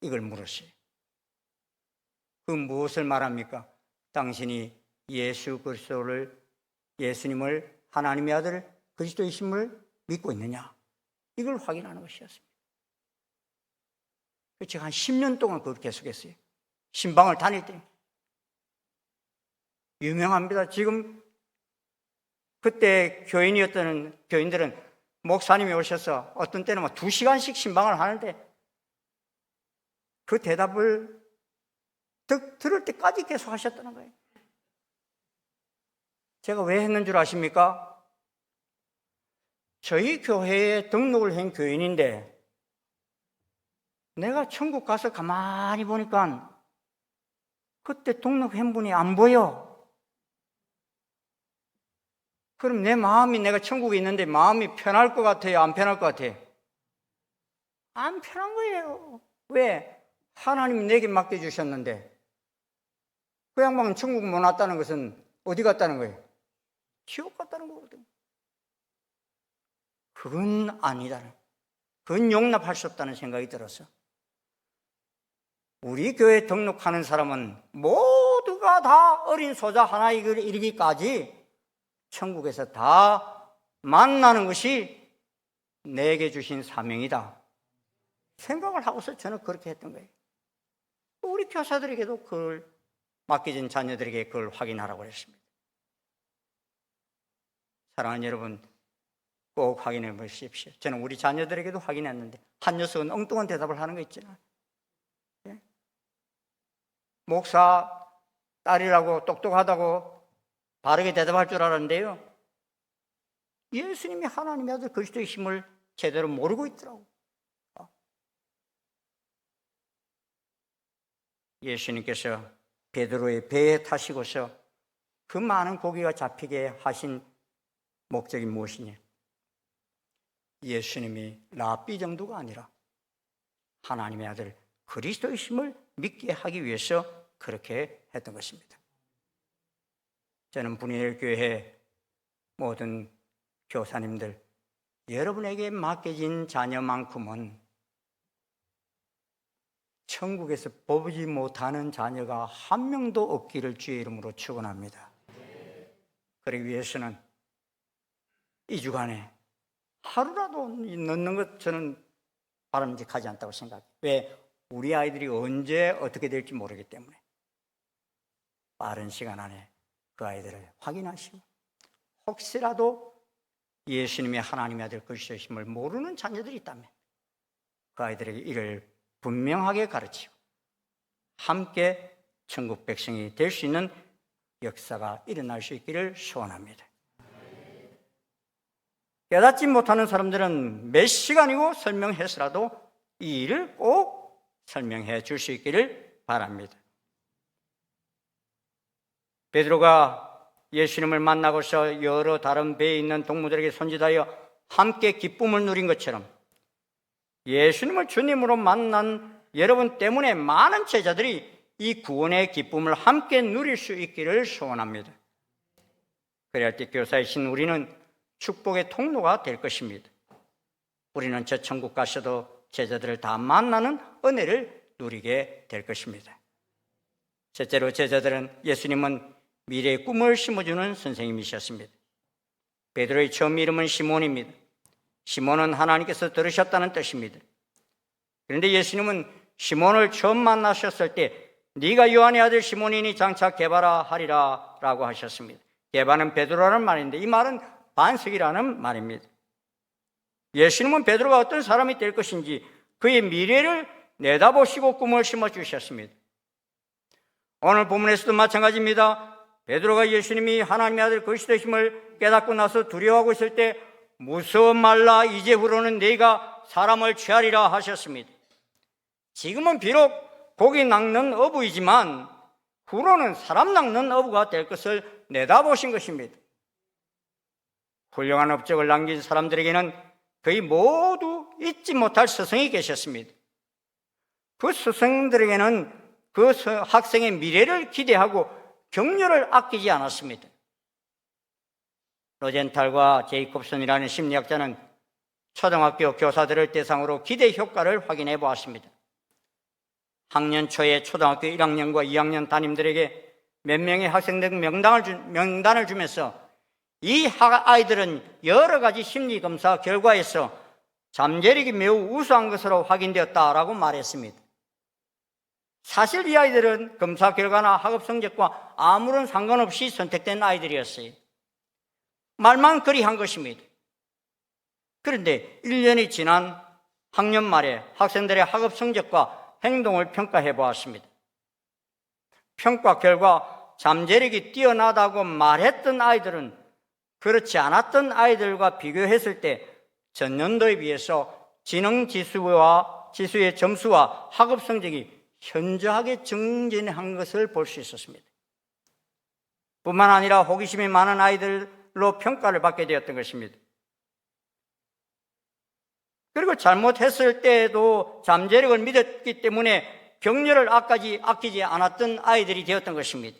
이걸 물었어요. 그 무엇을 말합니까? 당신이 예수 그리스도를, 예수님을 하나님의 아들 그리스도이심을 믿고 있느냐, 이걸 확인하는 것이었습니다. 제가 한 10년 동안 그걸 계속했어요. 신방을 다닐 때. 유명합니다. 지금 그때 교인이었던 교인들은 목사님이 오셔서 어떤 때는 막 2시간씩 신방을 하는데 그 대답을 들을 때까지 계속 하셨다는 거예요. 제가 왜 했는 줄 아십니까? 저희 교회에 등록을 한 교인인데 내가 천국 가서 가만히 보니까 그때 등록한 분이 안 보여. 그럼 내 마음이, 내가 천국에 있는데 마음이 편할 것 같아요? 안 편할 것 같아요? 안 편한 거예요. 왜? 하나님이 내게 맡겨주셨는데 그 양반은 천국 못 왔다는 것은 어디 갔다는 거예요? 지옥 갔다는 거거든요. 그건 아니다는, 그건 용납할 수 없다는 생각이 들었어. 우리 교회에 등록하는 사람은 모두가 다 어린 소자 하나 이르기까지 천국에서 다 만나는 것이 내게 주신 사명이다 생각을 하고서 저는 그렇게 했던 거예요. 우리 교사들에게도 그걸 맡겨진 자녀들에게 그걸 확인하라고 했습니다. 사랑하는 여러분, 꼭 확인해 보십시오. 저는 우리 자녀들에게도 확인했는데 한 녀석은 엉뚱한 대답을 하는 거 있잖아요. 예? 목사 딸이라고 똑똑하다고 바르게 대답할 줄 알았는데요, 예수님이 하나님의 아들 그리스도이심을 제대로 모르고 있더라고. 예수님께서 베드로의 배에 타시고서 그 많은 고기가 잡히게 하신 목적이 무엇이냐? 예수님이 랍비 정도가 아니라 하나님의 아들 그리스도이심을 믿게 하기 위해서 그렇게 했던 것입니다. 저는 분이엘 교회 모든 교사님들, 여러분에게 맡겨진 자녀만큼은 천국에서 보지 못하는 자녀가 한 명도 없기를 주의 이름으로 축원합니다. 그러기 위해서는 이 주간에 하루라도 넣는 것 저는 바람직하지 않다고 생각해요. 왜? 우리 아이들이 언제 어떻게 될지 모르기 때문에 빠른 시간 안에 그 아이들을 확인하시고 혹시라도 예수님이 하나님의 아들 그리스도이심을 모르는 자녀들이 있다면 그 아이들에게 이를 분명하게 가르치고 함께 천국 백성이 될 수 있는 역사가 일어날 수 있기를 소원합니다. 깨닫지 못하는 사람들은 몇 시간이고 설명해서라도 이 일을 꼭 설명해 줄 수 있기를 바랍니다. 베드로가 예수님을 만나고서 여러 다른 배에 있는 동무들에게 손짓하여 함께 기쁨을 누린 것처럼 예수님을 주님으로 만난 여러분 때문에 많은 제자들이 이 구원의 기쁨을 함께 누릴 수 있기를 소원합니다. 그래야 때 교사이신 우리는 축복의 통로가 될 것입니다. 우리는 저 천국 가서도 제자들을 다 만나는 은혜를 누리게 될 것입니다. 첫째로 제자들은 예수님은 미래의 꿈을 심어주는 선생님이셨습니다. 베드로의 처음 이름은 시몬입니다. 시몬은 하나님께서 들으셨다는 뜻입니다. 그런데 예수님은 시몬을 처음 만나셨을 때 네가 요한의 아들 시몬이니 장차 게바라 하리라 라고 하셨습니다. 게바는 베드로라는 말인데 이 말은 반석이라는 말입니다. 예수님은 베드로가 어떤 사람이 될 것인지 그의 미래를 내다보시고 꿈을 심어주셨습니다. 오늘 본문에서도 마찬가지입니다. 베드로가 예수님이 하나님의 아들 그리스도이심을 깨닫고 나서 두려워하고 있을 때 무서워 말라 이제후로는 네가 사람을 취하리라 하셨습니다. 지금은 비록 고기 낚는 어부이지만 후로는 사람 낚는 어부가 될 것을 내다보신 것입니다. 훌륭한 업적을 남긴 사람들에게는 거의 모두 잊지 못할 스승이 계셨습니다. 그 스승들에게는 그 학생의 미래를 기대하고 격려를 아끼지 않았습니다. 로젠탈과 제이콥슨이라는 심리학자는 초등학교 교사들을 대상으로 기대 효과를 확인해 보았습니다. 학년 초에 초등학교 1학년과 2학년 담임들에게 몇 명의 학생들 명단을 주면서 이 아이들은 여러 가지 심리검사 결과에서 잠재력이 매우 우수한 것으로 확인되었다라고 말했습니다. 사실 이 아이들은 검사 결과나 학업 성적과 아무런 상관없이 선택된 아이들이었어요. 말만 그리 한 것입니다. 그런데 1년이 지난 학년 말에 학생들의 학업 성적과 행동을 평가해 보았습니다. 평가 결과 잠재력이 뛰어나다고 말했던 아이들은 그렇지 않았던 아이들과 비교했을 때 전년도에 비해서 지능 지수의 점수와 학업 성적이 현저하게 증진한 것을 볼 수 있었습니다. 뿐만 아니라 호기심이 많은 아이들로 평가를 받게 되었던 것입니다. 그리고 잘못했을 때에도 잠재력을 믿었기 때문에 격려를 아끼지 않았던 아이들이 되었던 것입니다.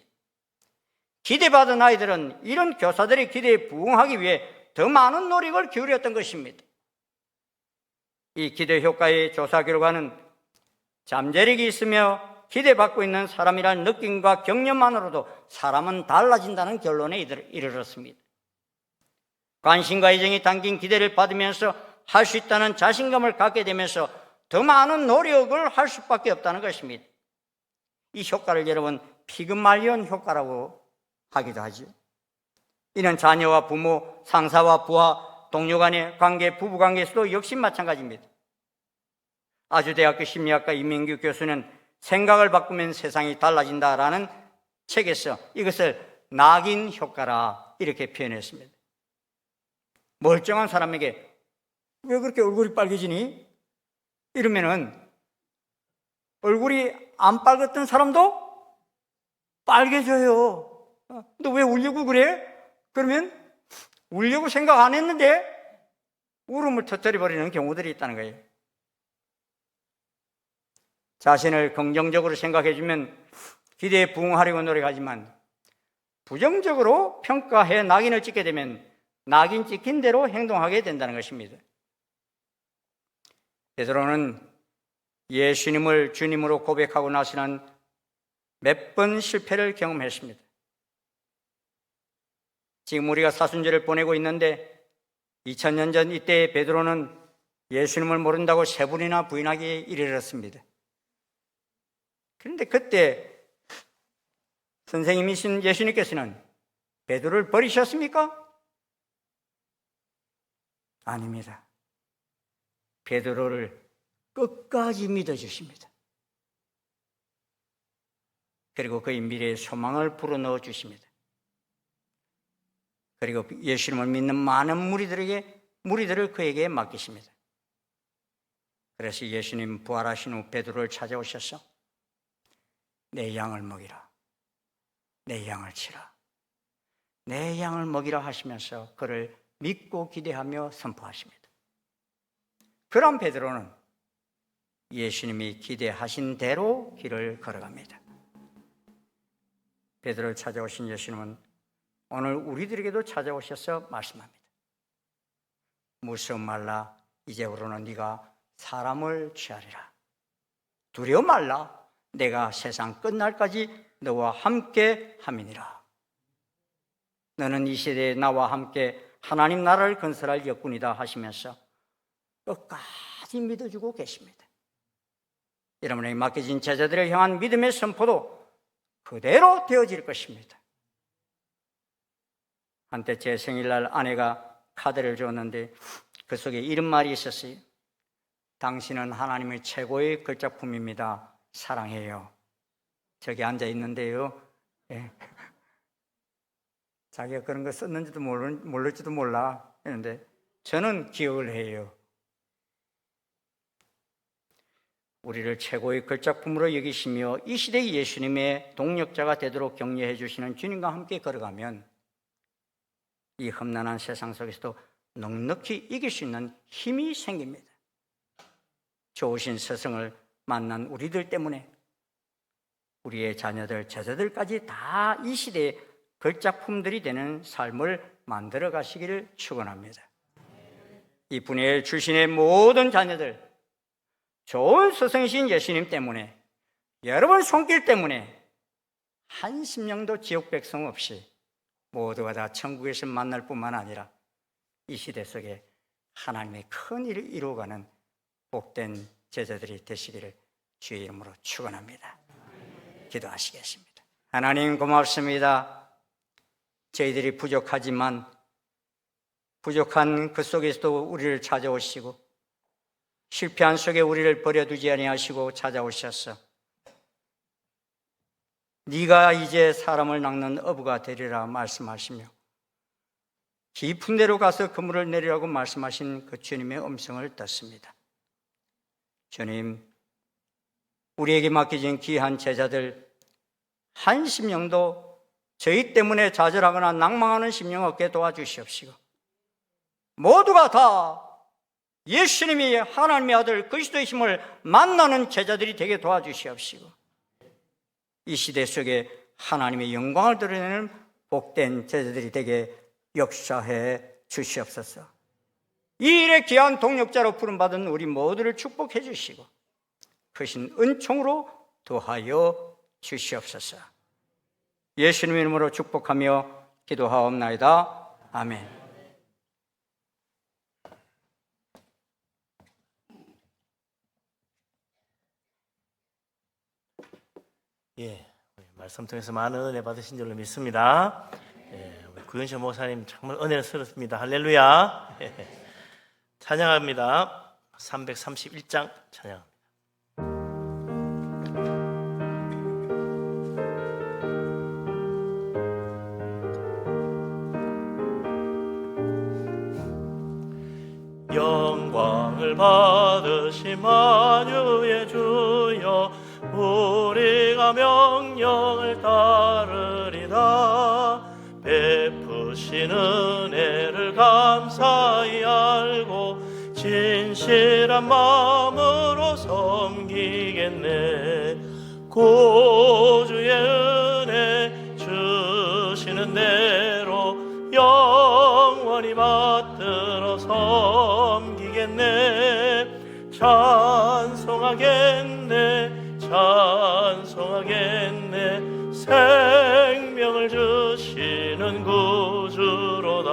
기대받은 아이들은 이런 교사들의 기대에 부응하기 위해 더 많은 노력을 기울였던 것입니다. 이 기대 효과의 조사 결과는 잠재력이 있으며 기대받고 있는 사람이라는 느낌과 격려만으로도 사람은 달라진다는 결론에 이르렀습니다. 관심과 애정이 담긴 기대를 받으면서 할 수 있다는 자신감을 갖게 되면서 더 많은 노력을 할 수밖에 없다는 것입니다. 이 효과를 여러분 피그말리온 효과라고 하기도 하죠. 이는 자녀와 부모, 상사와 부하, 동료 간의 관계, 부부 관계에서도 역시 마찬가지입니다. 아주대학교 심리학과 이민규 교수는 생각을 바꾸면 세상이 달라진다라는 책에서 이것을 낙인 효과라 이렇게 표현했습니다. 멀쩡한 사람에게 왜 그렇게 얼굴이 빨개지니? 이러면은 얼굴이 안 빨갛던 사람도 빨개져요. 너 왜 울려고 그래? 그러면 울려고 생각 안 했는데 울음을 터뜨려버리는 경우들이 있다는 거예요. 자신을 긍정적으로 생각해주면 기대에 부응하려고 노력하지만 부정적으로 평가해 낙인을 찍게 되면 낙인 찍힌 대로 행동하게 된다는 것입니다. 베드로는 예수님을 주님으로 고백하고 나서는 몇 번 실패를 경험했습니다. 지금 우리가 사순절을 보내고 있는데 2000년 전 이때 베드로는 예수님을 모른다고 3번이나 부인하기에 이르렀습니다. 그런데 그때 선생님이신 예수님께서는 베드로를 버리셨습니까? 아닙니다. 베드로를 끝까지 믿어주십니다. 그리고 그의 미래의 소망을 불어넣어 주십니다. 그리고 예수님을 믿는 많은 무리들을 그에게 맡기십니다. 그래서 예수님 부활하신 후 베드로를 찾아오셔서 내 양을 먹이라, 내 양을 치라, 내 양을 먹이라 하시면서 그를 믿고 기대하며 선포하십니다. 그런 베드로는 예수님이 기대하신 대로 길을 걸어갑니다. 베드로를 찾아오신 예수님은 오늘 우리들에게도 찾아오셔서 말씀합니다. 무서워 말라, 이제부로는 네가 사람을 취하리라. 두려워 말라, 내가 세상 끝날까지 너와 함께 함이니라. 너는 이 시대에 나와 함께 하나님 나라를 건설할 역군이다 하시면서 끝까지 믿어주고 계십니다. 여러분에게 맡겨진 제자들을 향한 믿음의 선포도 그대로 되어질 것입니다. 한때 제 생일날 아내가 카드를 줬는데 그 속에 이런 말이 있었어요. 당신은 하나님의 최고의 걸작품입니다. 사랑해요. 저기 앉아 있는데요. 예. 자기가 그런 거 썼는지도 모를지도 몰라 했는데 저는 기억을 해요. 우리를 최고의 걸작품으로 여기시며 이 시대의 예수님의 동력자가 되도록 격려해 주시는 주님과 함께 걸어가면 이 험난한 세상 속에서도 넉넉히 이길 수 있는 힘이 생깁니다. 좋으신 스승을 만난 우리들 때문에 우리의 자녀들, 제자들까지 다 이 시대의 걸작품들이 되는 삶을 만들어 가시기를 축원합니다. 이 분의 출신의 모든 자녀들, 좋은 스승이신 예수님 때문에, 여러분 손길 때문에 한 심령도 지옥 백성 없이 모두가 다 천국에서 만날 뿐만 아니라 이 시대 속에 하나님의 큰 일을 이루어가는 복된 제자들이 되시기를 주의 이름으로 축원합니다. 기도하시겠습니다. 하나님 고맙습니다. 저희들이 부족하지만 부족한 그 속에서도 우리를 찾아오시고 실패한 속에 우리를 버려두지 아니하시고 찾아오셔서 네가 이제 사람을 낚는 어부가 되리라 말씀하시며 깊은 데로 가서 그물을 내리라고 말씀하신 그 주님의 음성을 듣습니다. 주님, 우리에게 맡겨진 귀한 제자들 한 심령도 저희 때문에 좌절하거나 낭망하는 심령 없게 도와주시옵시고 모두가 다 예수님이 하나님의 아들 그리스도의 힘을 만나는 제자들이 되게 도와주시옵시고 이 시대 속에 하나님의 영광을 드러내는 복된 제자들이 되게 역사해 주시옵소서. 이 일의 귀한 동력자로 부름받은 우리 모두를 축복해 주시고 크신 은총으로 도하여 주시옵소서. 예수님의 이름으로 축복하며 기도하옵나이다. 아멘. 예, 말씀 통해서 많은 은혜 받으신 줄로 믿습니다. 예, 우리 구현철 목사님 정말 은혜스럽습니다. 할렐루야. 찬양합니다. 331장 찬양. 영광을 받으신 만유의 주여 우리가 명령을 따르리다. 베푸신 은혜를 감사히 알고 진실한 마음으로 섬기겠네. 구주의 은혜 주시는 대로 영원히 받들어 섬기겠네. 찬송하겠네 찬송하겠네. 생명을 주시는 구주로다.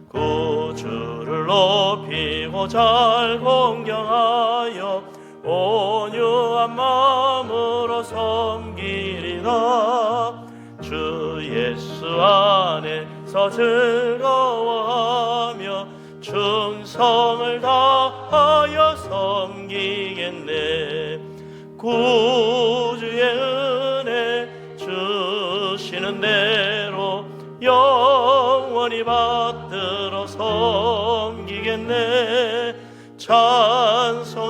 구주를 높이고 잘 공경하여 온유한 마음으로 섬기리다. 주 예수 안에서 즐거워하며 충성을 다하여 섬기겠네. 구주의 은혜 주시는 대로 영원히 받들어 섬기겠네. 찬송하겠네,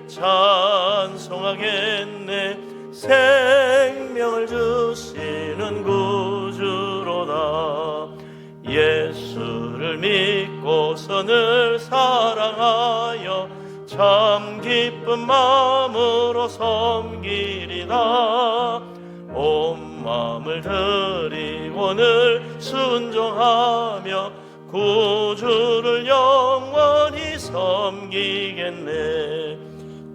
찬송하겠네. 생명을 주시는 구주로다. 예수를 믿고서 늘 사랑하여 참 기쁜 마음으로 섬기리다. 온 마음을 드리고 늘 순종하며 구주를 영원히 섬기겠네.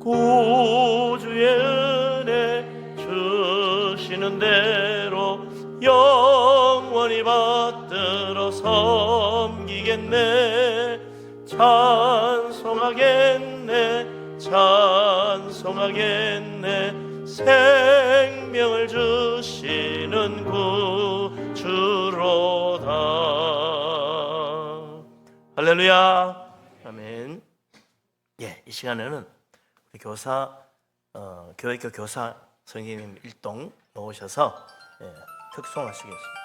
구주의 은혜 주시는 대로 영원히 받들어 섬기겠네. 찬송하겠네, 찬송하겠네. 생명을 주시는 구주로다. 할렐루야. 아멘. 예, 이 시간에는 우리 교사 교회교 교사 선생님 일동 나오셔서 특송하시겠습니다.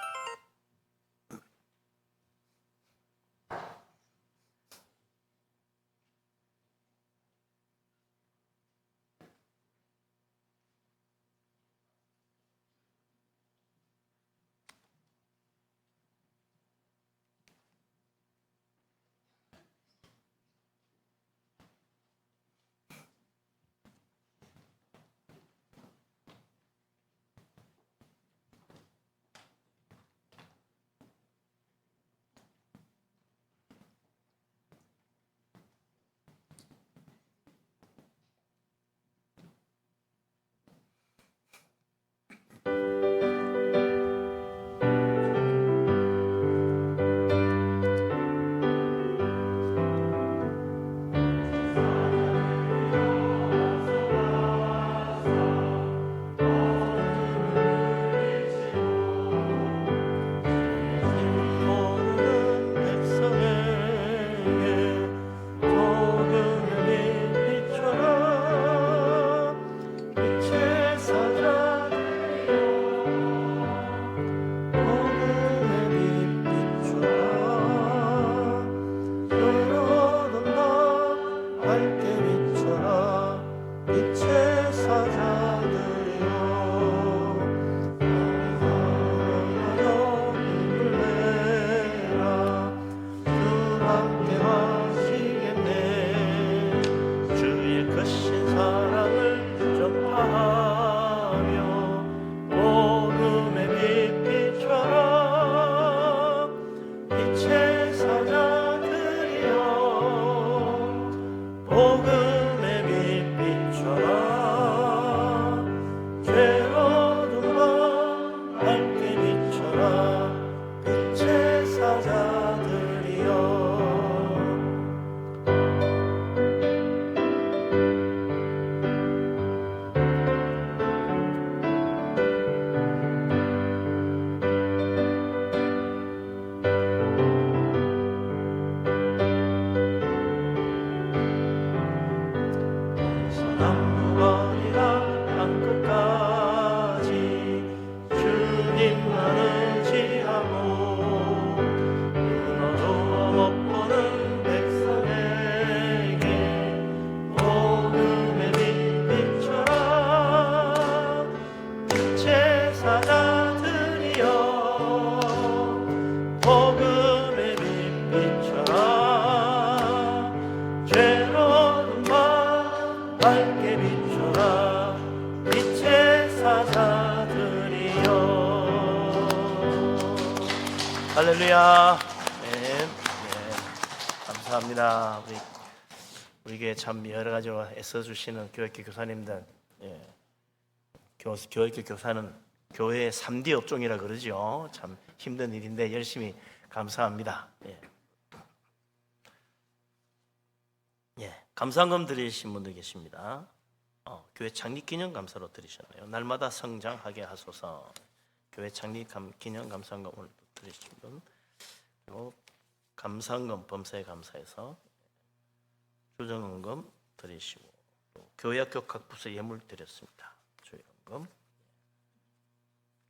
할렐루야. 네. 감사합니다. 우리 교회 참 여러 가지로 애써주시는 교회교 교사님들. 교회교 교사는 교회의 3D 업종이라 그러죠. 참 힘든 일인데 열심히 감사합니다. 감사금 드리신 분들 계십니다. 교회 창립 기념 감사로 드리셨네요. 날마다 성장하게 하소서. 교회 창립 기념 감사금을 드리신 분. 그리고 감사헌금 범사에 감사해서 주정헌금 드리시고 또 교회학교 각 부서 예물 드렸습니다. 주일헌금,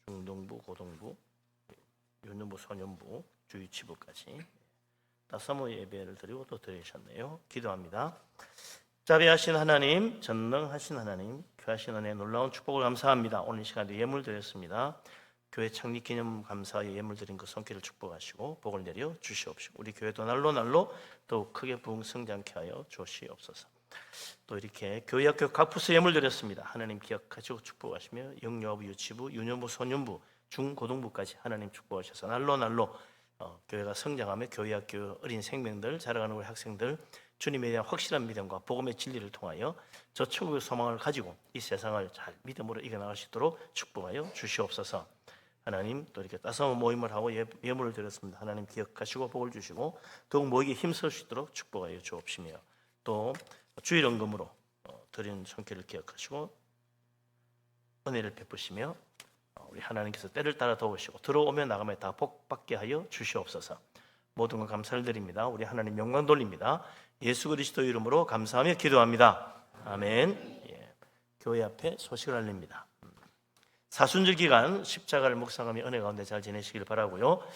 중동부, 고동부, 유년부, 소년부, 주유치부까지 따사모 예배를 드리고 또 드리셨네요. 기도합니다. 자비하신 하나님, 전능하신 하나님, 귀하신 은혜 놀라운 축복을 감사합니다. 오늘 이 시간에 예물 드렸습니다. 교회 창립 기념 감사의 예물 드린 그 손길을 축복하시고 복을 내려 주시옵시고 우리 교회도 날로 더욱 크게 부흥 성장케 하여 주시옵소서. 또 이렇게 교회학교 각 부서 예물 드렸습니다. 하나님 기억하시고 축복하시며 영유아부, 유치부, 유년부, 소년부, 중고등부까지 하나님 축복하셔서 날로 교회가 성장하며 교회학교 어린 생명들, 자라가는 우리 학생들 주님에 대한 확실한 믿음과 복음의 진리를 통하여 저 천국의 소망을 가지고 이 세상을 잘 믿음으로 이겨나갈 수 있도록 축복하여 주시옵소서. 하나님 또 이렇게 따스한 모임을 하고 예물을 드렸습니다. 하나님 기억하시고 복을 주시고 더욱 모이기 힘쓸 수 있도록 축복하여 주옵시며 또 주일헌금으로 드린 손길을 기억하시고 은혜를 베푸시며 우리 하나님께서 때를 따라 도우시고 들어오면 나가면 다 복받게 하여 주시옵소서. 모든 것 감사를 드립니다. 우리 하나님 영광 돌립니다. 예수 그리스도 이름으로 감사하며 기도합니다. 아멘. 교회 앞에 소식을 알립니다. 사순절 기간 십자가를 묵상하며 은혜 가운데 잘 지내시길 바라고요.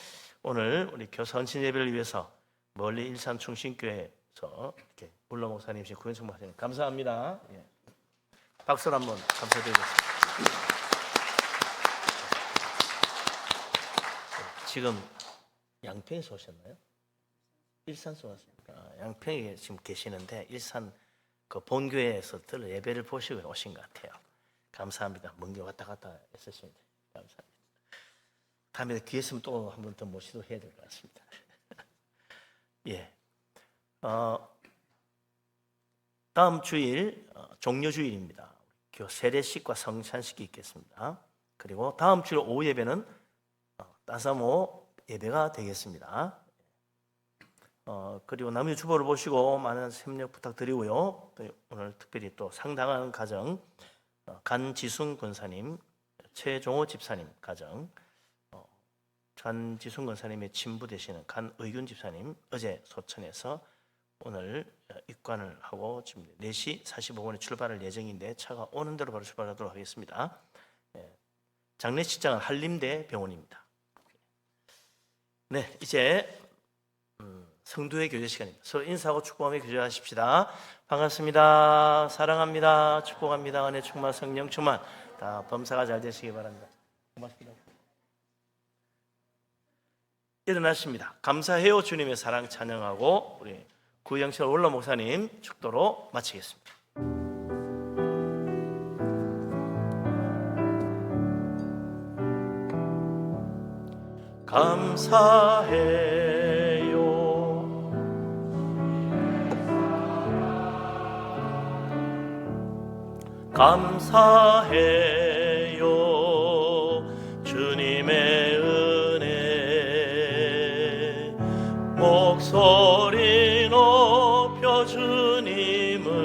오늘 우리 교사 헌신 예배를 위해서 멀리 일산 충신교회에서 이렇게 물러 목사님이신 구현성 목사님 감사합니다. 박수로 한번 감사드리겠습니다. 지금 양평에서 오셨나요? 일산에서 왔습니까? 양평에 지금 계시는데 일산 그 본교회에서 예배를 보시고 오신 것 같아요. 감사합니다. 먼 길 왔다 갔다 했었습니다. 감사합니다. 다음에 기회 있으면 또 한 번 더 모시도 해야 될 것 같습니다. 예. 다음 주일 종료주일입니다. 세례식과 성찬식이 있겠습니다. 그리고 다음 주일 오후 예배는 따사모 예배가 되겠습니다. 그리고 남유 주보를 보시고 많은 협력 부탁드리고요. 또 오늘 특별히 또 상당한 가정 간지순 권사님, 최종호 집사님 가정, 간지순 권사님의 친부 되시는 간의균 집사님 어제 소천에서 오늘 입관을 하고 지금 4시 45분에 출발할 예정인데 차가 오는 대로 바로 출발하도록 하겠습니다. 장례식장은 한림대 병원입니다. 네, 이제 성도의 교제 시간입니다. 서로 인사하고 축복하며 교제하십시다. 반갑습니다. 사랑합니다. 축복합니다. 은혜 충만, 성령 충만. 다 범사가 잘 되시기 바랍니다. 고맙습니다. 일어나십니다. 감사해요 주님의 사랑 찬양하고 우리 구영철 원로 목사님 축도로 마치겠습니다. 감사해요. 감사해요 주님의 은혜 목소리 높여 주님을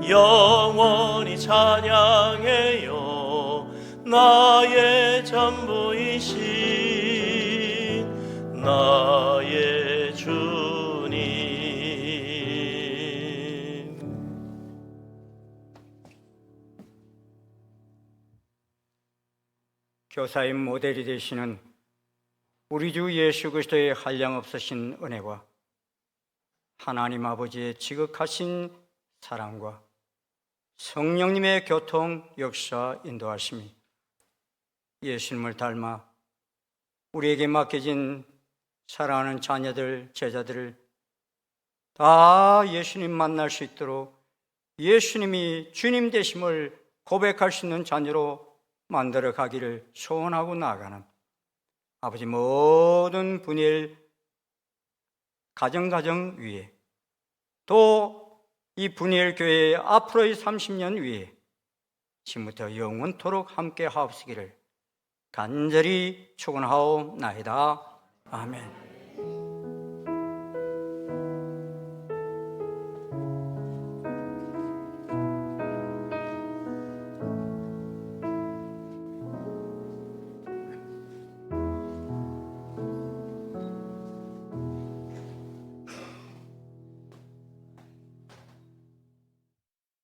영원히 찬양해요 나의 전부이신 나의 주님. 교사의 모델이 되시는 우리 주 예수 그리스도의 한량없으신 은혜와 하나님 아버지의 지극하신 사랑과 성령님의 교통 역사 인도하심이 예수님을 닮아 우리에게 맡겨진 사랑하는 자녀들, 제자들을 다 예수님 만날 수 있도록 예수님이 주님 되심을 고백할 수 있는 자녀로 만들어 가기를 소원하고 나아가는 아버지 모든 분일 가정 위에 또 이 분일 교회의 앞으로의 30년 위에 지금부터 영원토록 함께 하옵시기를 간절히 축원하옵나이다. 아멘.